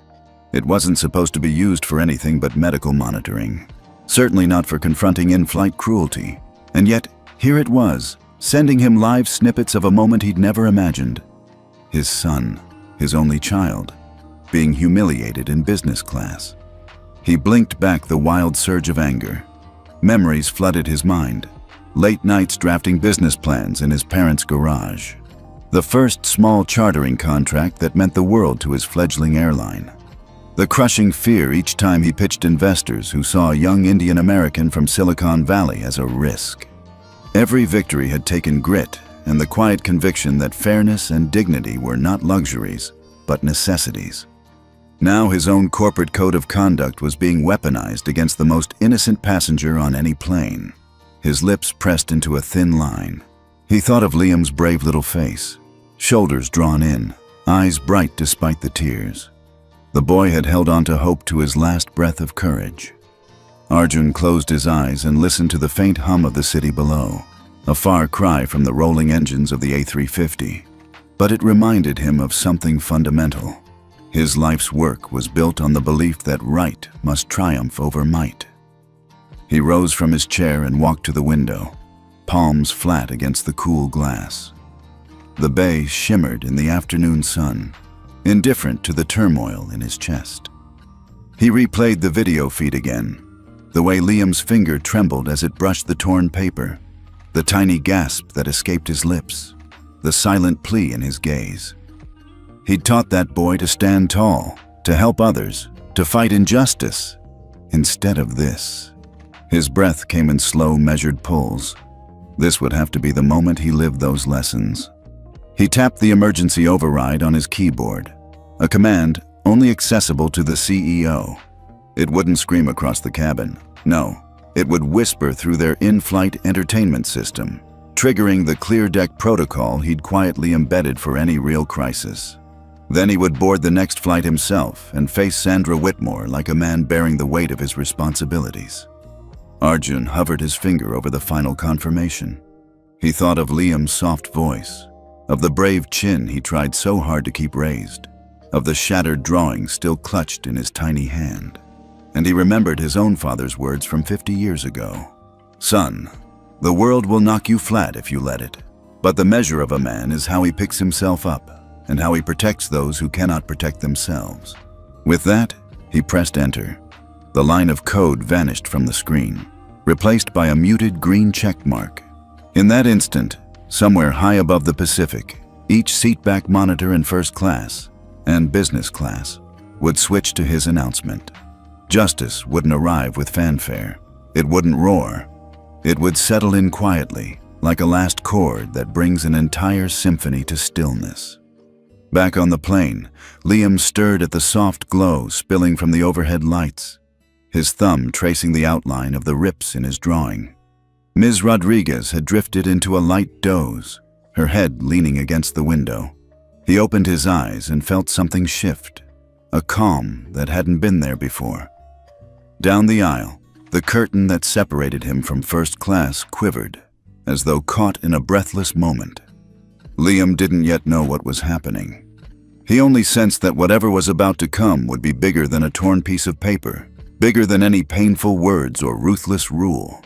It wasn't supposed to be used for anything but medical monitoring, certainly not for confronting in-flight cruelty, and yet here it was, sending him live snippets of a moment he'd never imagined. His son, his only child, being humiliated in business class. He blinked back the wild surge of anger. Memories flooded his mind. Late nights drafting business plans in his parents' garage. The first small chartering contract that meant the world to his fledgling airline. The crushing fear each time he pitched investors who saw a young Indian American from Silicon Valley as a risk. Every victory had taken grit and the quiet conviction that fairness and dignity were not luxuries, but necessities. Now his own corporate code of conduct was being weaponized against the most innocent passenger on any plane. His lips pressed into a thin line. He thought of Liam's brave little face, shoulders drawn in, eyes bright despite the tears. The boy had held on to hope to his last breath of courage. Arjun closed his eyes and listened to the faint hum of the city below, a far cry from the rolling engines of the A350. But it reminded him of something fundamental. His life's work was built on the belief that right must triumph over might. He rose from his chair and walked to the window, palms flat against the cool glass. The bay shimmered in the afternoon sun, indifferent to the turmoil in his chest. He replayed the video feed again, the way Liam's finger trembled as it brushed the torn paper, the tiny gasp that escaped his lips, the silent plea in his gaze. He'd taught that boy to stand tall, to help others, to fight injustice. Instead of this, his breath came in slow, measured pulls. This would have to be the moment he lived those lessons. He tapped the emergency override on his keyboard, a command only accessible to the CEO. It wouldn't scream across the cabin. No, it would whisper through their in-flight entertainment system, triggering the clear deck protocol he'd quietly embedded for any real crisis. Then he would board the next flight himself and face Sandra Whitmore like a man bearing the weight of his responsibilities. Arjun hovered his finger over the final confirmation. He thought of Liam's soft voice, of the brave chin he tried so hard to keep raised, of the shattered drawing still clutched in his tiny hand. And he remembered his own father's words from 50 years ago. "Son, the world will knock you flat if you let it, but the measure of a man is how he picks himself up, and how he protects those who cannot protect themselves." With that, he pressed enter. The line of code vanished from the screen, replaced by a muted green check mark. In that instant, somewhere high above the Pacific, each seatback monitor in first class and business class would switch to his announcement. Justice wouldn't arrive with fanfare. It wouldn't roar. It would settle in quietly, like a last chord that brings an entire symphony to stillness. Back on the plane, Liam stirred at the soft glow spilling from the overhead lights, his thumb tracing the outline of the rips in his drawing. Ms. Rodriguez had drifted into a light doze, her head leaning against the window. He opened his eyes and felt something shift, a calm that hadn't been there before. Down the aisle, the curtain that separated him from first class quivered, as though caught in a breathless moment. Liam didn't yet know what was happening. He only sensed that whatever was about to come would be bigger than a torn piece of paper, bigger than any painful words or ruthless rule.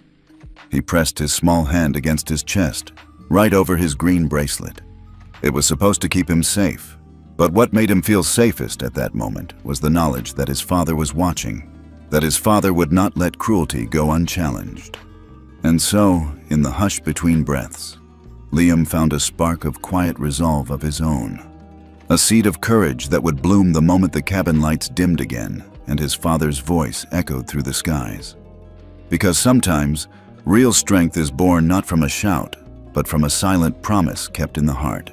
He pressed his small hand against his chest, right over his green bracelet. It was supposed to keep him safe, but what made him feel safest at that moment was the knowledge that his father was watching, that his father would not let cruelty go unchallenged. And so, in the hush between breaths, Liam found a spark of quiet resolve of his own. A seed of courage that would bloom the moment the cabin lights dimmed again and his father's voice echoed through the skies. Because sometimes, real strength is born not from a shout, but from a silent promise kept in the heart.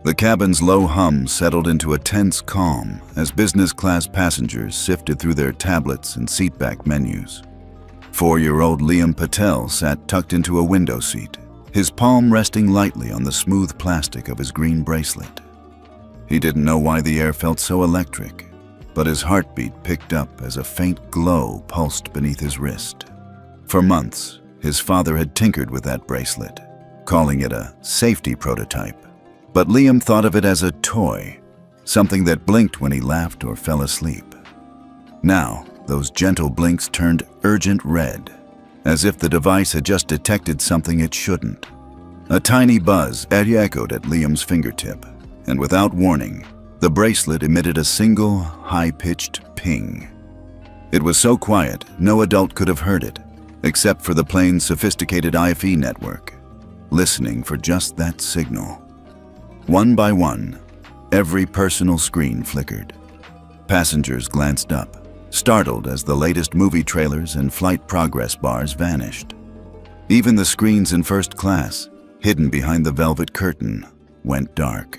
The cabin's low hum settled into a tense calm as business-class passengers sifted through their tablets and seatback menus. 4-year-old Liam Patel sat tucked into a window seat, his palm resting lightly on the smooth plastic of his green bracelet. He didn't know why the air felt so electric, but his heartbeat picked up as a faint glow pulsed beneath his wrist. For months, his father had tinkered with that bracelet, calling it a safety prototype. But Liam thought of it as a toy, something that blinked when he laughed or fell asleep. Now, those gentle blinks turned urgent red, as if the device had just detected something it shouldn't. A tiny buzz echoed at Liam's fingertip, and without warning, the bracelet emitted a single, high-pitched ping. It was so quiet, no adult could have heard it, except for the plane's sophisticated IFE network, listening for just that signal. One by one, every personal screen flickered. Passengers glanced up, startled as the latest movie trailers and flight progress bars vanished. Even the screens in first class, hidden behind the velvet curtain, went dark.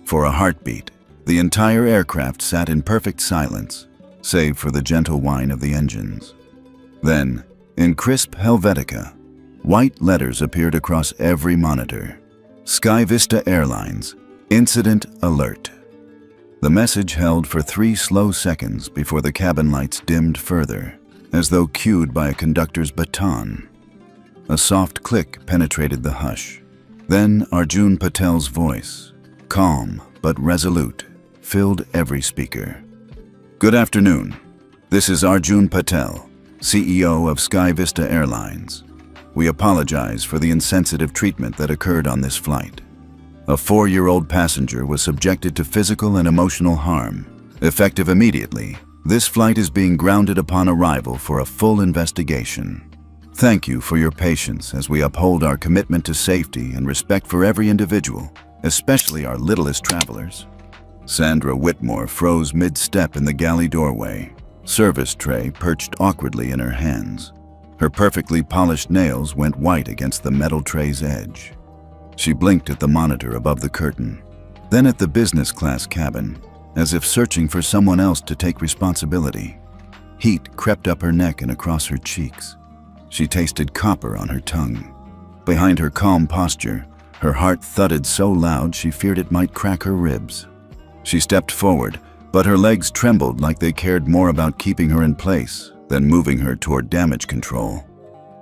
For a heartbeat, the entire aircraft sat in perfect silence, save for the gentle whine of the engines. Then, in crisp Helvetica, white letters appeared across every monitor. SkyVista Airlines, Incident Alert. The message held for 3 slow seconds before the cabin lights dimmed further, as though cued by a conductor's baton. A soft click penetrated the hush. Then Arjun Patel's voice, calm but resolute, filled every speaker. Good afternoon. This is Arjun Patel, CEO of SkyVista Airlines. We apologize for the insensitive treatment that occurred on this flight. A 4-year-old passenger was subjected to physical and emotional harm. Effective immediately, this flight is being grounded upon arrival for a full investigation. Thank you for your patience as we uphold our commitment to safety and respect for every individual, especially our littlest travelers. Sandra Whitmore froze mid-step in the galley doorway, service tray perched awkwardly in her hands. Her perfectly polished nails went white against the metal tray's edge. She blinked at the monitor above the curtain, then at the business class cabin, as if searching for someone else to take responsibility. Heat crept up her neck and across her cheeks. She tasted copper on her tongue. Behind her calm posture, her heart thudded so loud she feared it might crack her ribs. She stepped forward, but her legs trembled like they cared more about keeping her in place than moving her toward damage control.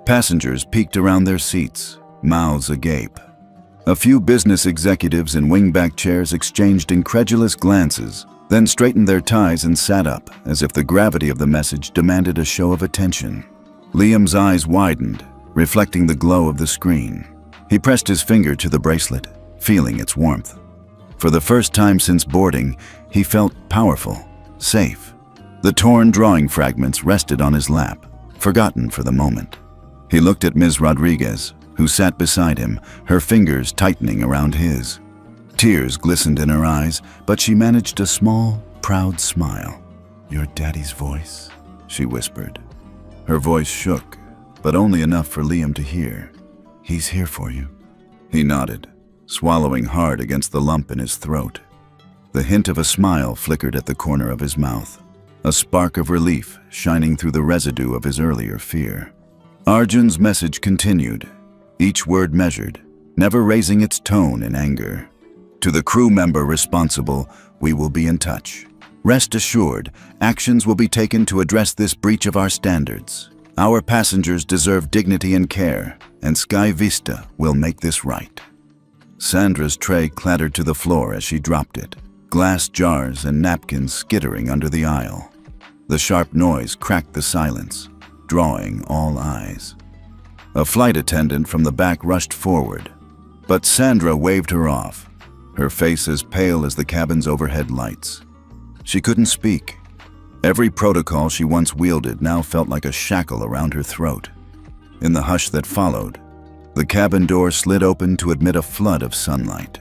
Passengers peeked around their seats, mouths agape. A few business executives in wingback chairs exchanged incredulous glances, then straightened their ties and sat up, as if the gravity of the message demanded a show of attention. Liam's eyes widened, reflecting the glow of the screen. He pressed his finger to the bracelet, feeling its warmth. For the first time since boarding, he felt powerful, safe. The torn drawing fragments rested on his lap, forgotten for the moment. He looked at Ms. Rodriguez, who sat beside him, her fingers tightening around his. Tears glistened in her eyes, but she managed a small, proud smile. "Your daddy's voice," she whispered. Her voice shook, but only enough for Liam to hear. "He's here for you." He nodded, swallowing hard against the lump in his throat. The hint of a smile flickered at the corner of his mouth, a spark of relief shining through the residue of his earlier fear. Arjun's message continued, each word measured, never raising its tone in anger. "To the crew member responsible, we will be in touch. Rest assured, actions will be taken to address this breach of our standards. Our passengers deserve dignity and care, and SkyVista will make this right." Sandra's tray clattered to the floor as she dropped it, glass jars and napkins skittering under the aisle. The sharp noise cracked the silence, drawing all eyes. A flight attendant from the back rushed forward, but Sandra waved her off, her face as pale as the cabin's overhead lights. She couldn't speak. Every protocol she once wielded now felt like a shackle around her throat. In the hush that followed, the cabin door slid open to admit a flood of sunlight.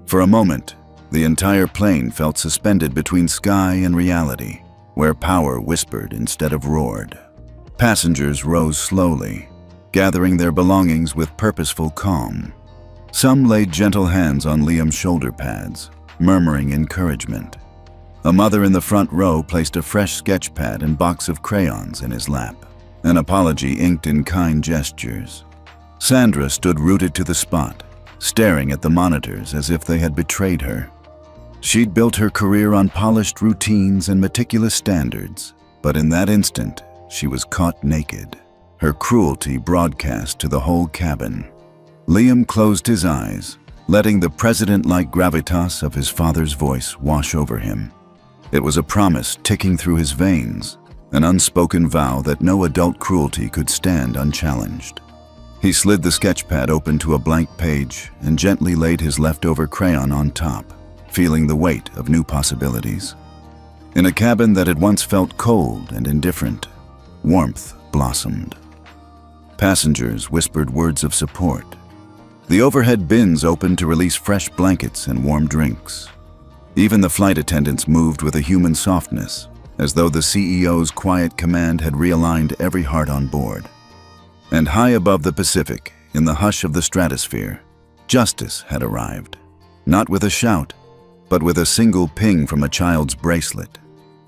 For a moment, The entire plane felt suspended between sky and reality, where power whispered instead of roared. Passengers rose slowly, gathering their belongings with purposeful calm. Some laid gentle hands on Liam's shoulder pads, murmuring encouragement. A mother in the front row placed a fresh sketch pad and box of crayons in his lap, an apology inked in kind gestures. Sandra stood rooted to the spot, staring at the monitors as if they had betrayed her. She'd built her career on polished routines and meticulous standards, but in that instant, she was caught naked, her cruelty broadcast to the whole cabin. Liam closed his eyes, letting the president-like gravitas of his father's voice wash over him. It was a promise ticking through his veins, an unspoken vow that no adult cruelty could stand unchallenged. He slid the sketchpad open to a blank page and gently laid his leftover crayon on top, feeling the weight of new possibilities. In a cabin that had once felt cold and indifferent, warmth blossomed. Passengers whispered words of support. The overhead bins opened to release fresh blankets and warm drinks. Even the flight attendants moved with a human softness, as though the CEO's quiet command had realigned every heart on board. And high above the Pacific, in the hush of the stratosphere, justice had arrived. Not with a shout, but with a single ping from a child's bracelet,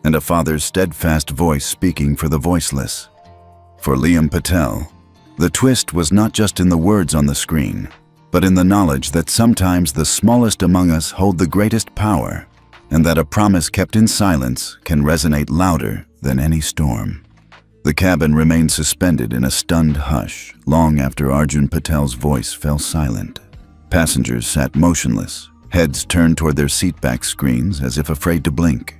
and a father's steadfast voice speaking for the voiceless. For Liam Patel, the twist was not just in the words on the screen, but in the knowledge that sometimes the smallest among us hold the greatest power, and that a promise kept in silence can resonate louder than any storm. The cabin remained suspended in a stunned hush long after Arjun Patel's voice fell silent. Passengers sat motionless, heads turned toward their seatback screens as if afraid to blink.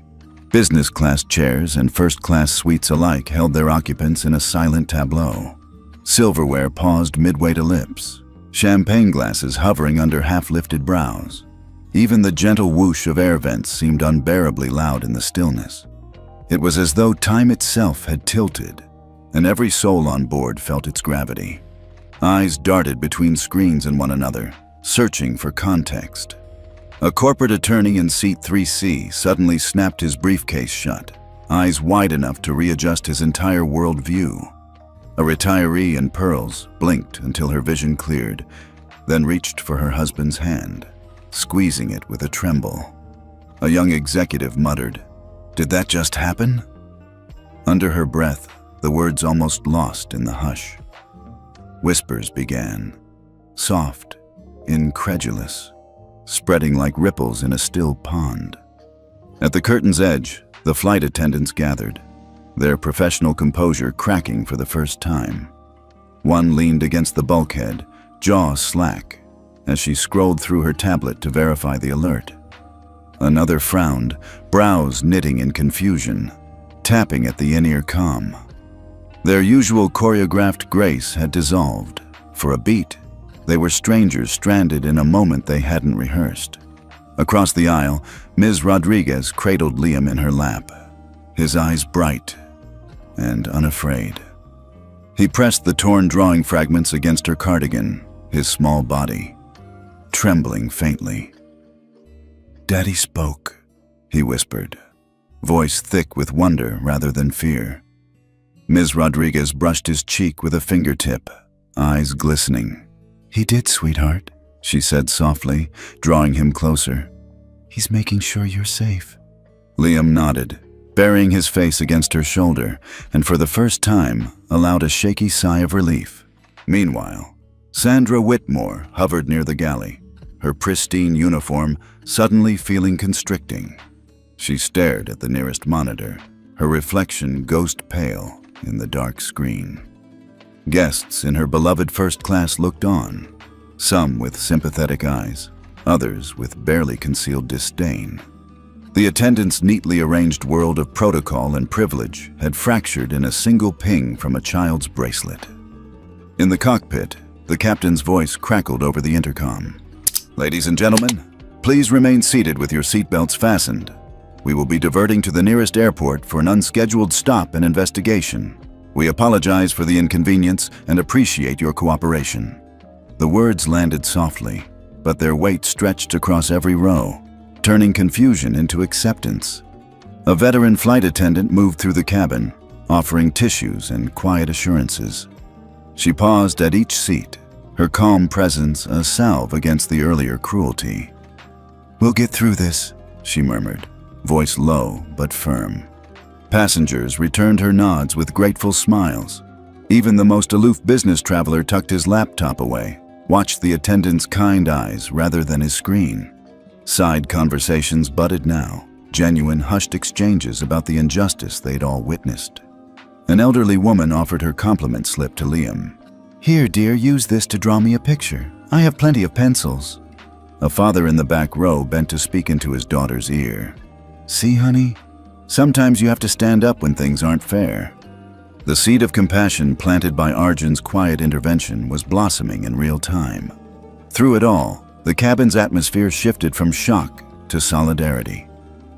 Business class chairs and first class suites alike held their occupants in a silent tableau. Silverware paused midway to lips, champagne glasses hovering under half-lifted brows. Even the gentle whoosh of air vents seemed unbearably loud in the stillness. It was as though time itself had tilted, and every soul on board felt its gravity. Eyes darted between screens and one another, searching for context. A corporate attorney in seat 3C suddenly snapped his briefcase shut, eyes wide enough to readjust his entire worldview. A retiree in pearls blinked until her vision cleared, then reached for her husband's hand, squeezing it with a tremble. A young executive muttered, "Did that just happen?" Under her breath, the words almost lost in the hush. Whispers began, soft, incredulous, spreading like ripples in a still pond. At the curtain's edge, the flight attendants gathered, their professional composure cracking for the first time. One leaned against the bulkhead, jaw slack, as she scrolled through her tablet to verify the alert. Another frowned, brows knitting in confusion, tapping at the in-ear comm. Their usual choreographed grace had dissolved. For a beat, they were strangers stranded in a moment they hadn't rehearsed. Across the aisle, Ms. Rodriguez cradled Liam in her lap, his eyes bright and unafraid. He pressed the torn drawing fragments against her cardigan, his small body trembling faintly. "Daddy spoke," he whispered, voice thick with wonder rather than fear. Ms. Rodriguez brushed his cheek with a fingertip, eyes glistening. "He did, sweetheart," she said softly, drawing him closer. "He's making sure you're safe." Liam nodded, burying his face against her shoulder, and for the first time allowed a shaky sigh of relief. Meanwhile, Sandra Whitmore hovered near the galley, her pristine uniform suddenly feeling constricting. She stared at the nearest monitor, her reflection ghost pale in the dark screen. Guests in her beloved first class looked on, some with sympathetic eyes, others with barely concealed disdain. The attendant's neatly arranged world of protocol and privilege had fractured in a single ping from a child's bracelet. In the cockpit, the captain's voice crackled over the intercom. "Ladies and gentlemen, please remain seated with your seatbelts fastened. We will be diverting to the nearest airport for an unscheduled stop and investigation. We apologize for the inconvenience and appreciate your cooperation." The words landed softly, but their weight stretched across every row, turning confusion into acceptance. A veteran flight attendant moved through the cabin, offering tissues and quiet assurances. She paused at each seat, her calm presence a salve against the earlier cruelty. "We'll get through this," she murmured, voice low but firm. Passengers returned her nods with grateful smiles. Even the most aloof business traveler tucked his laptop away, watched the attendant's kind eyes rather than his screen. Side conversations budded now, genuine hushed exchanges about the injustice they'd all witnessed. An elderly woman offered her compliment slip to Liam. "Here, dear, use this to draw me a picture. I have plenty of pencils." A father in the back row bent to speak into his daughter's ear. "See, honey? Sometimes you have to stand up when things aren't fair." The seed of compassion planted by Arjun's quiet intervention was blossoming in real time. Through it all, the cabin's atmosphere shifted from shock to solidarity.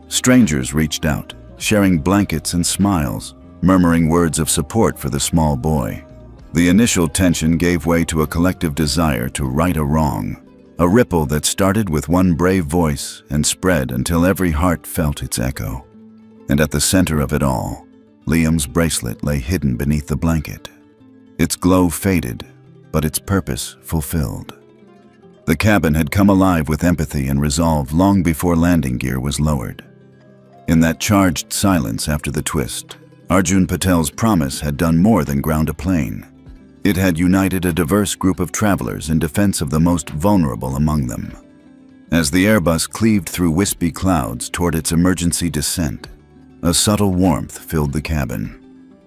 Strangers reached out, sharing blankets and smiles, murmuring words of support for the small boy. The initial tension gave way to a collective desire to right a wrong, a ripple that started with one brave voice and spread until every heart felt its echo. And at the center of it all, Liam's bracelet lay hidden beneath the blanket. Its glow faded, but its purpose fulfilled. The cabin had come alive with empathy and resolve long before landing gear was lowered. In that charged silence after the twist, Arjun Patel's promise had done more than ground a plane. It had united a diverse group of travelers in defense of the most vulnerable among them. As the Airbus cleaved through wispy clouds toward its emergency descent, a subtle warmth filled the cabin.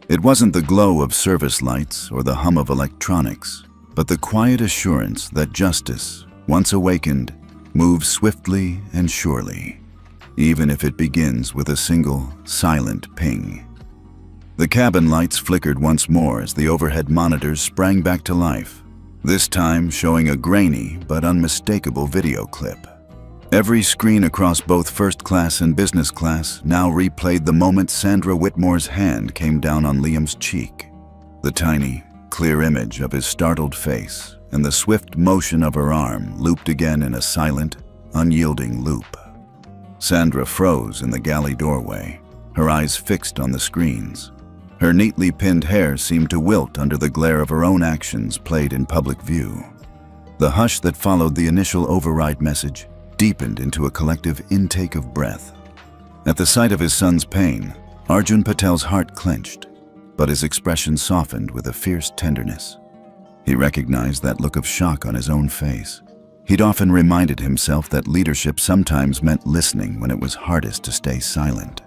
It wasn't the glow of service lights or the hum of electronics, but the quiet assurance that justice, once awakened, moves swiftly and surely, even if it begins with a single, silent ping. The cabin lights flickered once more as the overhead monitors sprang back to life, this time showing a grainy but unmistakable video clip. Every screen across both first class and business class now replayed the moment Sandra Whitmore's hand came down on Liam's cheek. The tiny, clear image of his startled face and the swift motion of her arm looped again in a silent, unyielding loop. Sandra froze in the galley doorway, her eyes fixed on the screens. Her neatly pinned hair seemed to wilt under the glare of her own actions played in public view. The hush that followed the initial override message deepened into a collective intake of breath. At the sight of his son's pain, Arjun Patel's heart clenched, but his expression softened with a fierce tenderness. He recognized that look of shock on his own face. He'd often reminded himself that leadership sometimes meant listening when it was hardest to stay silent.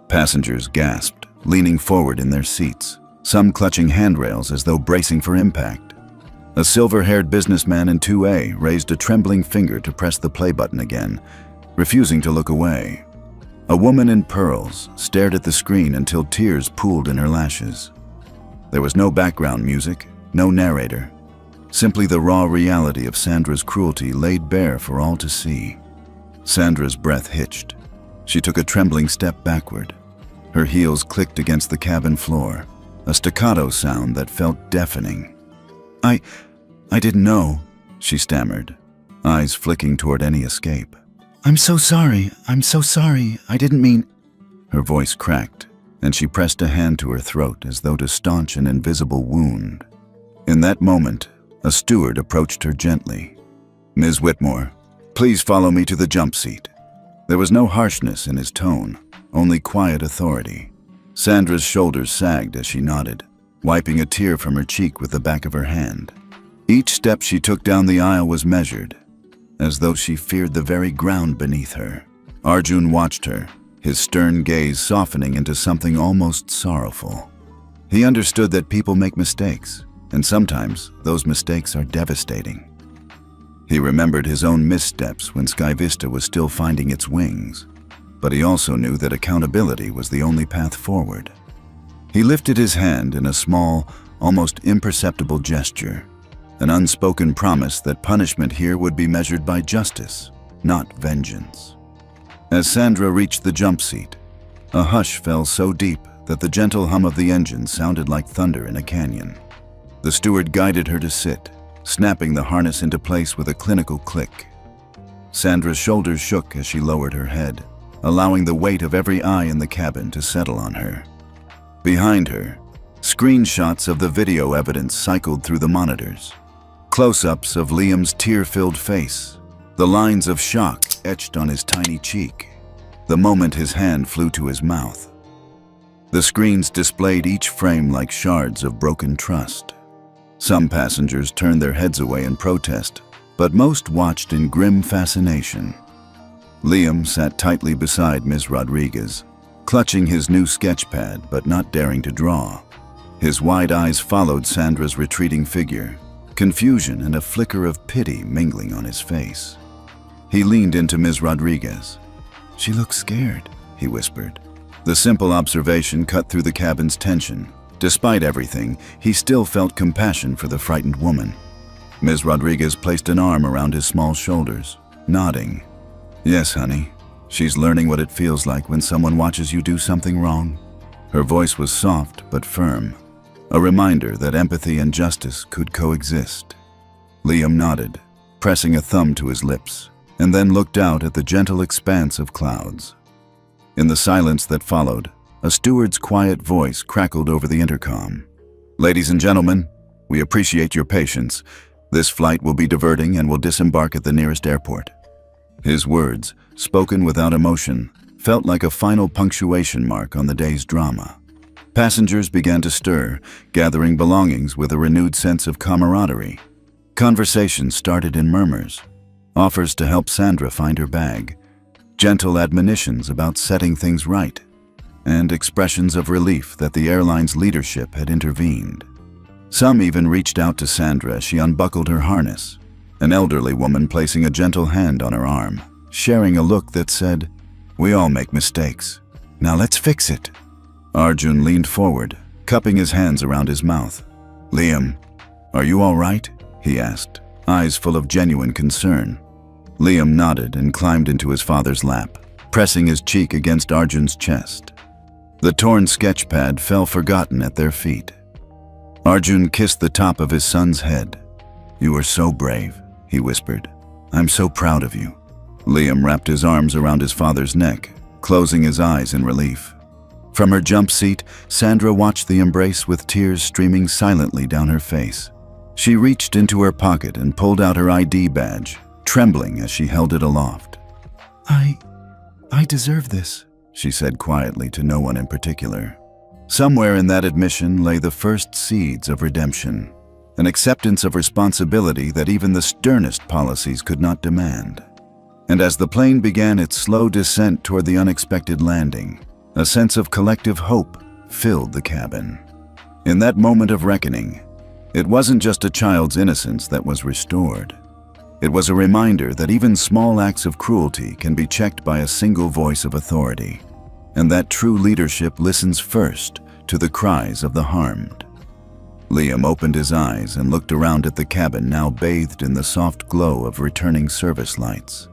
Passengers gasped, leaning forward in their seats, some clutching handrails as though bracing for impact. A silver-haired businessman in 2A raised a trembling finger to press the play button again, refusing to look away. A woman in pearls stared at the screen until tears pooled in her lashes. There was no background music, no narrator, simply the raw reality of Sandra's cruelty laid bare for all to see. Sandra's breath hitched. She took a trembling step backward. Her heels clicked against the cabin floor, a staccato sound that felt deafening. I didn't know," she stammered, eyes flicking toward any escape. I'm so sorry, I didn't mean—" Her voice cracked, and she pressed a hand to her throat as though to staunch an invisible wound. In that moment, a steward approached her gently. "Ms. Whitmore, please follow me to the jump seat." There was no harshness in his tone, only quiet authority. Sandra's shoulders sagged as she nodded, wiping a tear from her cheek with the back of her hand. Each step she took down the aisle was measured, as though she feared the very ground beneath her. Arjun watched her, his stern gaze softening into something almost sorrowful. He understood that people make mistakes, and sometimes those mistakes are devastating. He remembered his own missteps when SkyVista was still finding its wings, but he also knew that accountability was the only path forward. He lifted his hand in a small, almost imperceptible gesture, an unspoken promise that punishment here would be measured by justice, not vengeance. As Sandra reached the jump seat, a hush fell so deep that the gentle hum of the engine sounded like thunder in a canyon. The steward guided her to sit, snapping the harness into place with a clinical click. Sandra's shoulders shook as she lowered her head, allowing the weight of every eye in the cabin to settle on her. Behind her, screenshots of the video evidence cycled through the monitors. Close-ups of Liam's tear-filled face, the lines of shock etched on his tiny cheek, the moment his hand flew to his mouth. The screens displayed each frame like shards of broken trust. Some passengers turned their heads away in protest, but most watched in grim fascination. Liam sat tightly beside Ms. Rodriguez, clutching his new sketch pad but not daring to draw. His wide eyes followed Sandra's retreating figure, confusion and a flicker of pity mingling on his face. He leaned into Ms. Rodriguez. "She looks scared," he whispered. The simple observation cut through the cabin's tension. Despite everything, he still felt compassion for the frightened woman. Ms. Rodriguez placed an arm around his small shoulders, nodding. "Yes, honey. She's learning what it feels like when someone watches you do something wrong." Her voice was soft but firm, a reminder that empathy and justice could coexist. Liam nodded, pressing a thumb to his lips, and then looked out at the gentle expanse of clouds. In the silence that followed, a steward's quiet voice crackled over the intercom. "Ladies and gentlemen, we appreciate your patience. This flight will be diverting and will disembark at the nearest airport." His words, spoken without emotion, felt like a final punctuation mark on the day's drama. Passengers began to stir, gathering belongings with a renewed sense of camaraderie. Conversations started in murmurs, offers to help Sandra find her bag, gentle admonitions about setting things right, and expressions of relief that the airline's leadership had intervened. Some even reached out to Sandra as she unbuckled her harness, an elderly woman placing a gentle hand on her arm, sharing a look that said, "We all make mistakes. Now let's fix it." Arjun leaned forward, cupping his hands around his mouth. "Liam, are you all right?" he asked, eyes full of genuine concern. Liam nodded and climbed into his father's lap, pressing his cheek against Arjun's chest. The torn sketch pad fell forgotten at their feet. Arjun kissed the top of his son's head. "You are so brave," he whispered. "I'm so proud of you." Liam wrapped his arms around his father's neck, closing his eyes in relief. From her jump seat, Sandra watched the embrace with tears streaming silently down her face. She reached into her pocket and pulled out her ID badge, trembling as she held it aloft. I deserve this," she said quietly to no one in particular. Somewhere in that admission lay the first seeds of redemption, an acceptance of responsibility that even the sternest policies could not demand. And as the plane began its slow descent toward the unexpected landing, a sense of collective hope filled the cabin. In that moment of reckoning, it wasn't just a child's innocence that was restored. It was a reminder that even small acts of cruelty can be checked by a single voice of authority, and that true leadership listens first to the cries of the harmed. Liam opened his eyes and looked around at the cabin now bathed in the soft glow of returning service lights.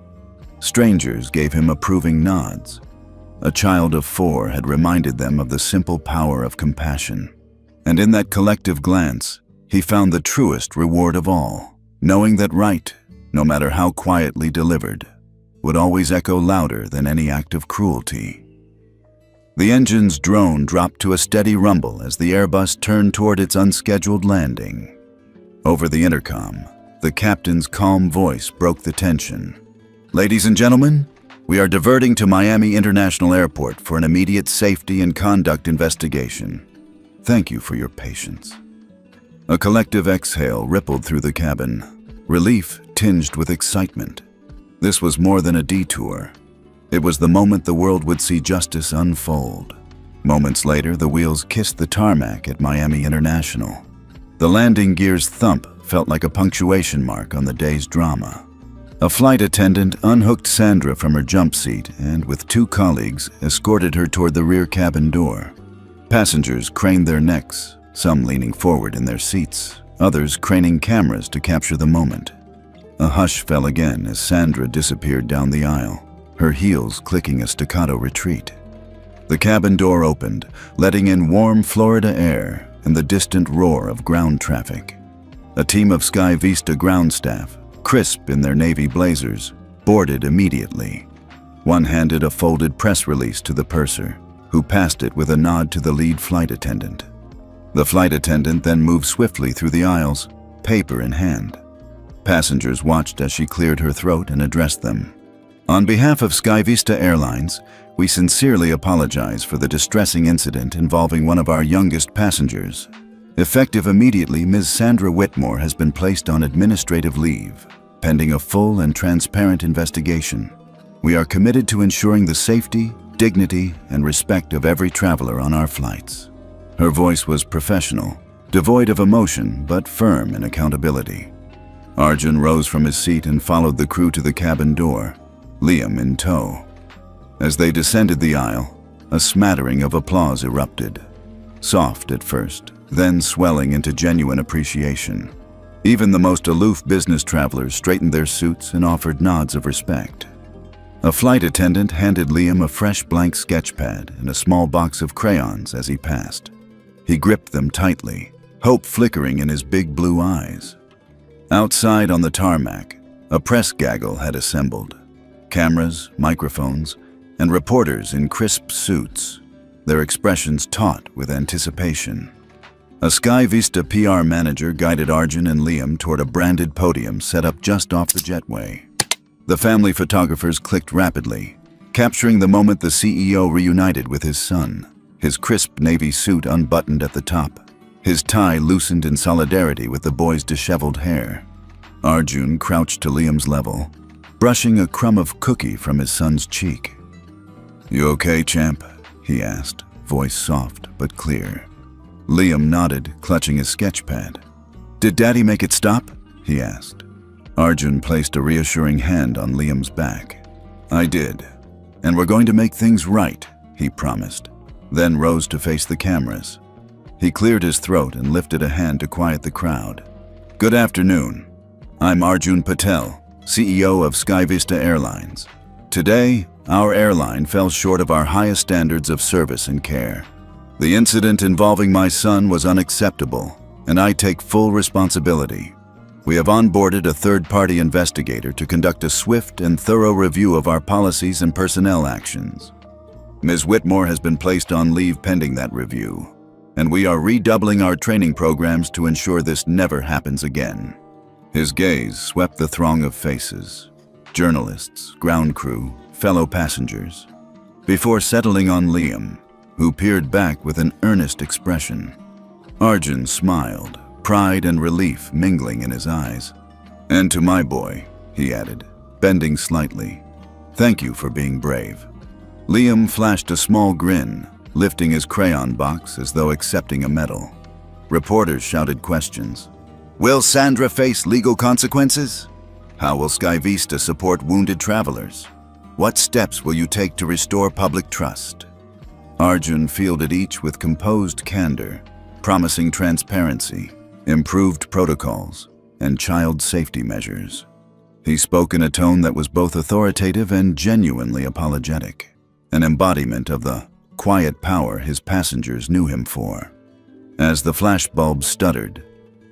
Strangers gave him approving nods. A child of 4 had reminded them of the simple power of compassion. And in that collective glance, he found the truest reward of all, knowing that right, no matter how quietly delivered, would always echo louder than any act of cruelty. The engine's drone dropped to a steady rumble as the Airbus turned toward its unscheduled landing. Over the intercom, the captain's calm voice broke the tension. "Ladies and gentlemen, we are diverting to Miami International Airport for an immediate safety and conduct investigation. Thank you for your patience." A collective exhale rippled through the cabin, relief tinged with excitement. This was more than a detour. It was the moment the world would see justice unfold. Moments later, the wheels kissed the tarmac at Miami International. The landing gear's thump felt like a punctuation mark on the day's drama. A flight attendant unhooked Sandra from her jump seat and, with 2 colleagues, escorted her toward the rear cabin door. Passengers craned their necks, some leaning forward in their seats, others craning cameras to capture the moment. A hush fell again as Sandra disappeared down the aisle, her heels clicking a staccato retreat. The cabin door opened, letting in warm Florida air and the distant roar of ground traffic. A team of SkyVista ground staff, crisp in their navy blazers, boarded immediately. One handed a folded press release to the purser, who passed it with a nod to the lead flight attendant. The flight attendant then moved swiftly through the aisles, paper in hand. Passengers watched as she cleared her throat and addressed them. On behalf of SkyVista Airlines, we sincerely apologize for the distressing incident involving one of our youngest passengers. Effective immediately, Ms. Sandra Whitmore has been placed on administrative leave, pending a full and transparent investigation. We are committed to ensuring the safety, dignity, and respect of every traveler on our flights. Her voice was professional, devoid of emotion but firm in accountability. Arjun rose from his seat and followed the crew to the cabin door, Liam in tow. As they descended the aisle, a smattering of applause erupted. Soft at first, then swelling into genuine appreciation. Even the most aloof business travelers straightened their suits and offered nods of respect. A flight attendant handed Liam a fresh blank sketch pad and a small box of crayons as he passed. He gripped them tightly, hope flickering in his big blue eyes. Outside on the tarmac, a press gaggle had assembled. Cameras, microphones, and reporters in crisp suits, their expressions taut with anticipation. A SkyVista PR manager guided Arjun and Liam toward a branded podium set up just off the jetway. The family photographers clicked rapidly, capturing the moment the CEO reunited with his son, his crisp navy suit unbuttoned at the top, his tie loosened in solidarity with the boy's disheveled hair. Arjun crouched to Liam's level, brushing a crumb of cookie from his son's cheek. "You okay, champ?" he asked, voice soft but clear. Liam nodded, clutching his sketch pad. "Did Daddy make it stop?" he asked. Arjun placed a reassuring hand on Liam's back. "I did. And we're going to make things right," he promised, then rose to face the cameras. He cleared his throat and lifted a hand to quiet the crowd. "Good afternoon. I'm Arjun Patel, CEO of SkyVista Airlines. Today, our airline fell short of our highest standards of service and care. The incident involving my son was unacceptable, and I take full responsibility. We have onboarded a third-party investigator to conduct a swift and thorough review of our policies and personnel actions. Ms. Whitmore has been placed on leave pending that review, and we are redoubling our training programs to ensure this never happens again." His gaze swept the throng of faces, journalists, ground crew, fellow passengers, before settling on Liam, who peered back with an earnest expression. Arjun smiled, pride and relief mingling in his eyes. "And to my boy," he added, bending slightly, "thank you for being brave." Liam flashed a small grin, lifting his crayon box as though accepting a medal. Reporters shouted questions. "Will Sandra face legal consequences? How will SkyVista support wounded travelers? What steps will you take to restore public trust?" Arjun fielded each with composed candor, promising transparency, improved protocols, and child safety measures. He spoke in a tone that was both authoritative and genuinely apologetic, an embodiment of the quiet power his passengers knew him for. As the flashbulbs stuttered,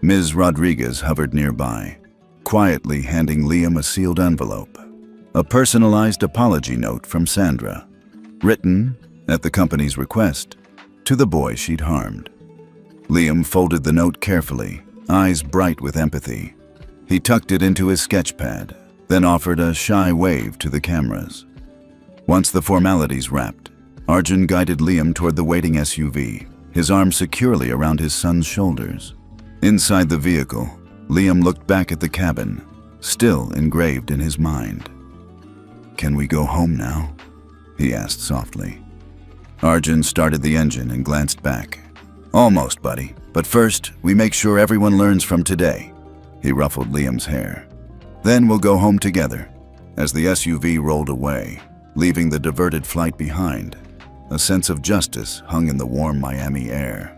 Ms. Rodriguez hovered nearby, quietly handing Liam a sealed envelope, a personalized apology note from Sandra, written, at the company's request, to the boy she'd harmed. Liam folded the note carefully, eyes bright with empathy. He tucked it into his sketch pad, then offered a shy wave to the cameras. Once the formalities wrapped, Arjun guided Liam toward the waiting SUV, his arm securely around his son's shoulders. Inside the vehicle, Liam looked back at the cabin, still engraved in his mind. "Can we go home now?" he asked softly. Arjun started the engine and glanced back. "Almost, buddy. But first, we make sure everyone learns from today." He ruffled Liam's hair. "Then we'll go home together." As the SUV rolled away, leaving the diverted flight behind, a sense of justice hung in the warm Miami air.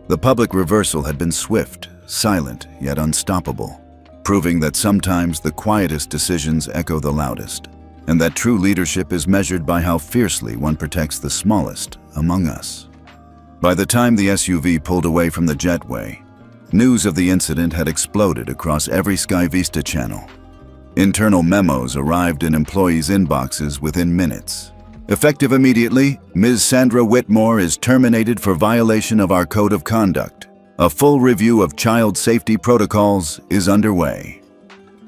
The public reversal had been swift, silent, yet unstoppable, proving that sometimes the quietest decisions echo the loudest, and that true leadership is measured by how fiercely one protects the smallest among us. By the time the SUV pulled away from the jetway, news of the incident had exploded across every SkyVista channel. Internal memos arrived in employees' inboxes within minutes. Effective immediately, Ms. Sandra Whitmore is terminated for violation of our code of conduct. A full review of child safety protocols is underway.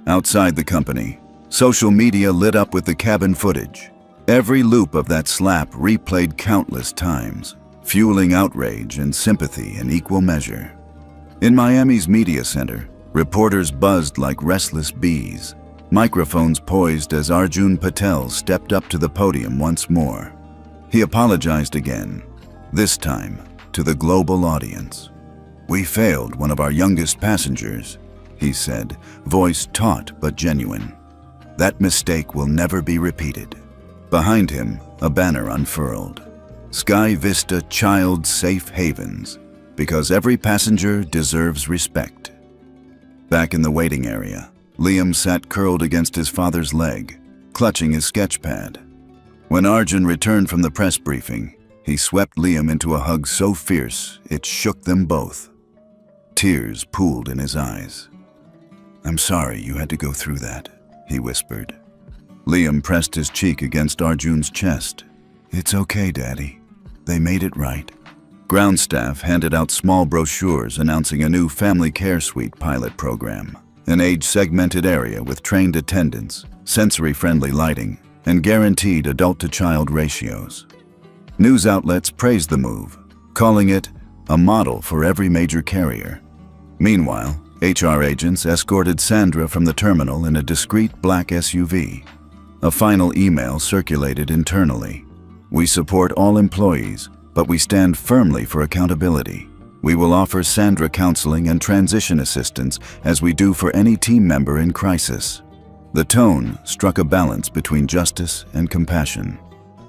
Outside the company, social media lit up with the cabin footage. Every loop of that slap replayed countless times, fueling outrage and sympathy in equal measure. In Miami's media center, reporters buzzed like restless bees, microphones poised as Arjun Patel stepped up to the podium once more. He apologized again, this time to the global audience. "We failed one of our youngest passengers," he said, voice taut but genuine. "That mistake will never be repeated." Behind him, a banner unfurled. SkyVista Child Safe Havens, because every passenger deserves respect. Back in the waiting area, Liam sat curled against his father's leg, clutching his sketch pad. When Arjun returned from the press briefing, he swept Liam into a hug so fierce it shook them both. Tears pooled in his eyes. "I'm sorry you had to go through that," he whispered. Liam pressed his cheek against Arjun's chest. "It's okay, Daddy. They made it right." Ground staff handed out small brochures announcing a new family care suite pilot program, an age-segmented area with trained attendants, sensory-friendly lighting, and guaranteed adult-to-child ratios. News outlets praised the move, calling it a model for every major carrier. Meanwhile, HR agents escorted Sandra from the terminal in a discreet black SUV. A final email circulated internally. "We support all employees, but we stand firmly for accountability. We will offer Sandra counseling and transition assistance as we do for any team member in crisis." The tone struck a balance between justice and compassion.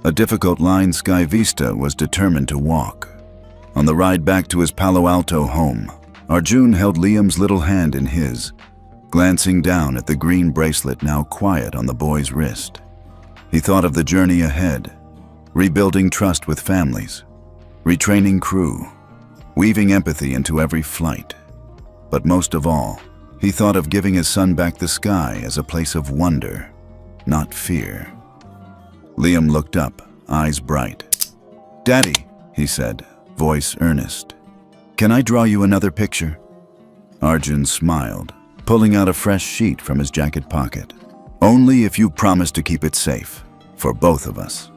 A difficult line SkyVista was determined to walk. On the ride back to his Palo Alto home, Arjun held Liam's little hand in his, glancing down at the green bracelet now quiet on the boy's wrist. He thought of the journey ahead, rebuilding trust with families, retraining crew, weaving empathy into every flight. But most of all, he thought of giving his son back the sky as a place of wonder, not fear. Liam looked up, eyes bright. "Daddy," he said, voice earnest, "can I draw you another picture?" Arjun smiled, pulling out a fresh sheet from his jacket pocket. "Only if you promise to keep it safe, for both of us."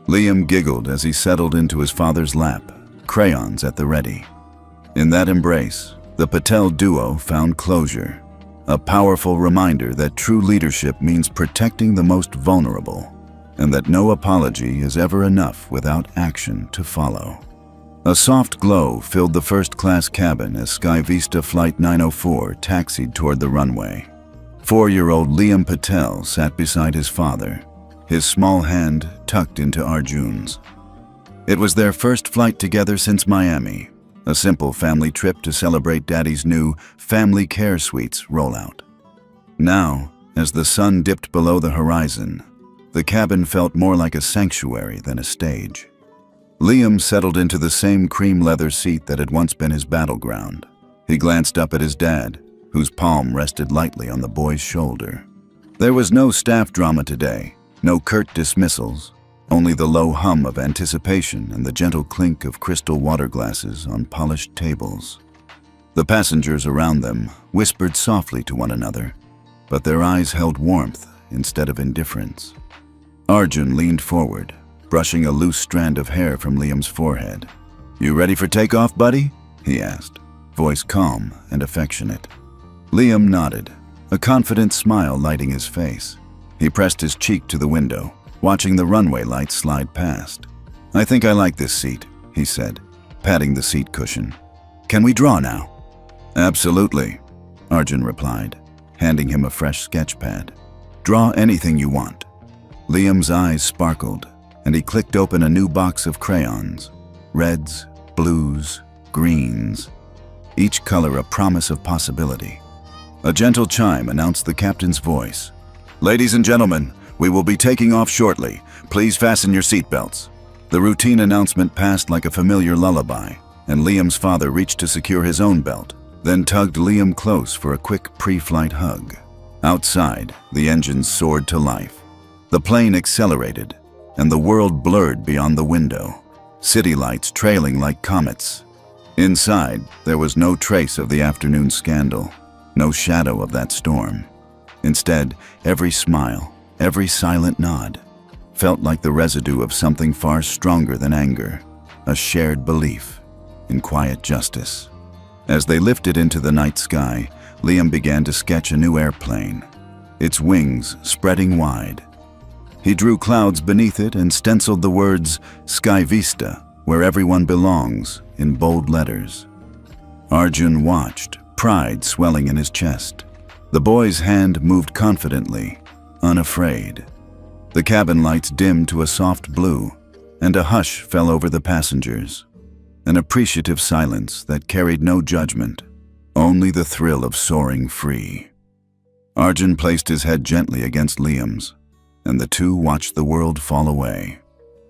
Liam giggled as he settled into his father's lap, crayons at the ready. In that embrace, the Patel duo found closure, a powerful reminder that true leadership means protecting the most vulnerable, and that no apology is ever enough without action to follow. A soft glow filled the first-class cabin as SkyVista Flight 904 taxied toward the runway. 4-year-old Liam Patel sat beside his father, his small hand tucked into Arjun's. It was their first flight together since Miami, a simple family trip to celebrate Daddy's new Family Care Suites rollout. Now, as the sun dipped below the horizon, the cabin felt more like a sanctuary than a stage. Liam settled into the same cream leather seat that had once been his battleground. He glanced up at his dad, whose palm rested lightly on the boy's shoulder. There was no staff drama today, no curt dismissals, only the low hum of anticipation and the gentle clink of crystal water glasses on polished tables. The passengers around them whispered softly to one another, but their eyes held warmth instead of indifference. Arjun leaned forward, brushing a loose strand of hair from Liam's forehead. "You ready for takeoff, buddy?" he asked, voice calm and affectionate. Liam nodded, a confident smile lighting his face. He pressed his cheek to the window, watching the runway lights slide past. "I think I like this seat," he said, patting the seat cushion. "Can we draw now?" "Absolutely," Arjun replied, handing him a fresh sketch pad. "Draw anything you want." Liam's eyes sparkled, and he clicked open a new box of crayons, reds, blues, greens, each color a promise of possibility. A gentle chime announced the captain's voice. "Ladies and gentlemen, we will be taking off shortly. Please fasten your seatbelts." The routine announcement passed like a familiar lullaby, and Liam's father reached to secure his own belt, then tugged Liam close for a quick pre-flight hug. Outside, the engines soared to life. The plane accelerated, and the world blurred beyond the window, city lights trailing like comets. Inside, there was no trace of the afternoon scandal, no shadow of that storm. Instead, every smile, every silent nod, felt like the residue of something far stronger than anger, a shared belief in quiet justice. As they lifted into the night sky, Liam began to sketch a new airplane, its wings spreading wide. He drew clouds beneath it and stenciled the words SkyVista, where everyone belongs, in bold letters. Arjun watched, pride swelling in his chest. The boy's hand moved confidently, unafraid. The cabin lights dimmed to a soft blue, and a hush fell over the passengers. An appreciative silence that carried no judgment, only the thrill of soaring free. Arjun placed his head gently against Liam's, and the two watched the world fall away.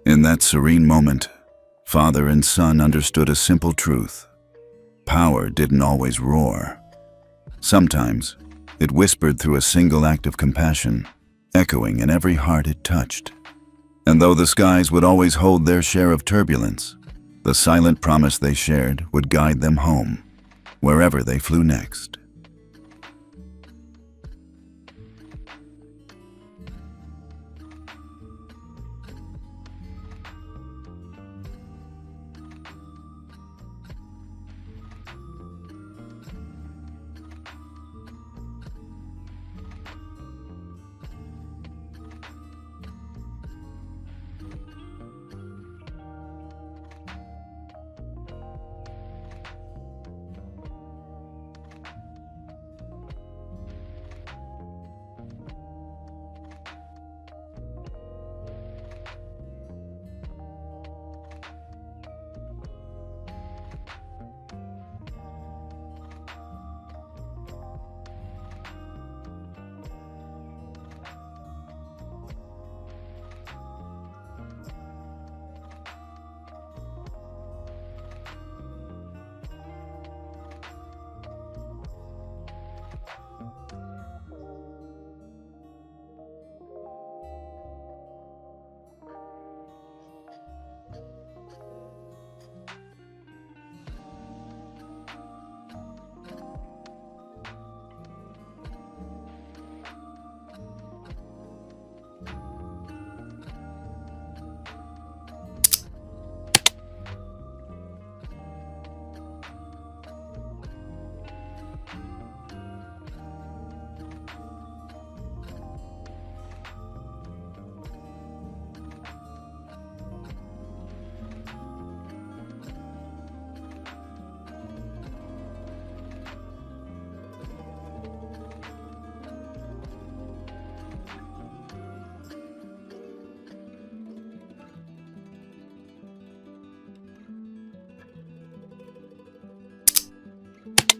In that serene moment, father and son understood a simple truth. Power didn't always roar. Sometimes, it whispered through a single act of compassion, echoing in every heart it touched. And though the skies would always hold their share of turbulence, the silent promise they shared would guide them home, wherever they flew next.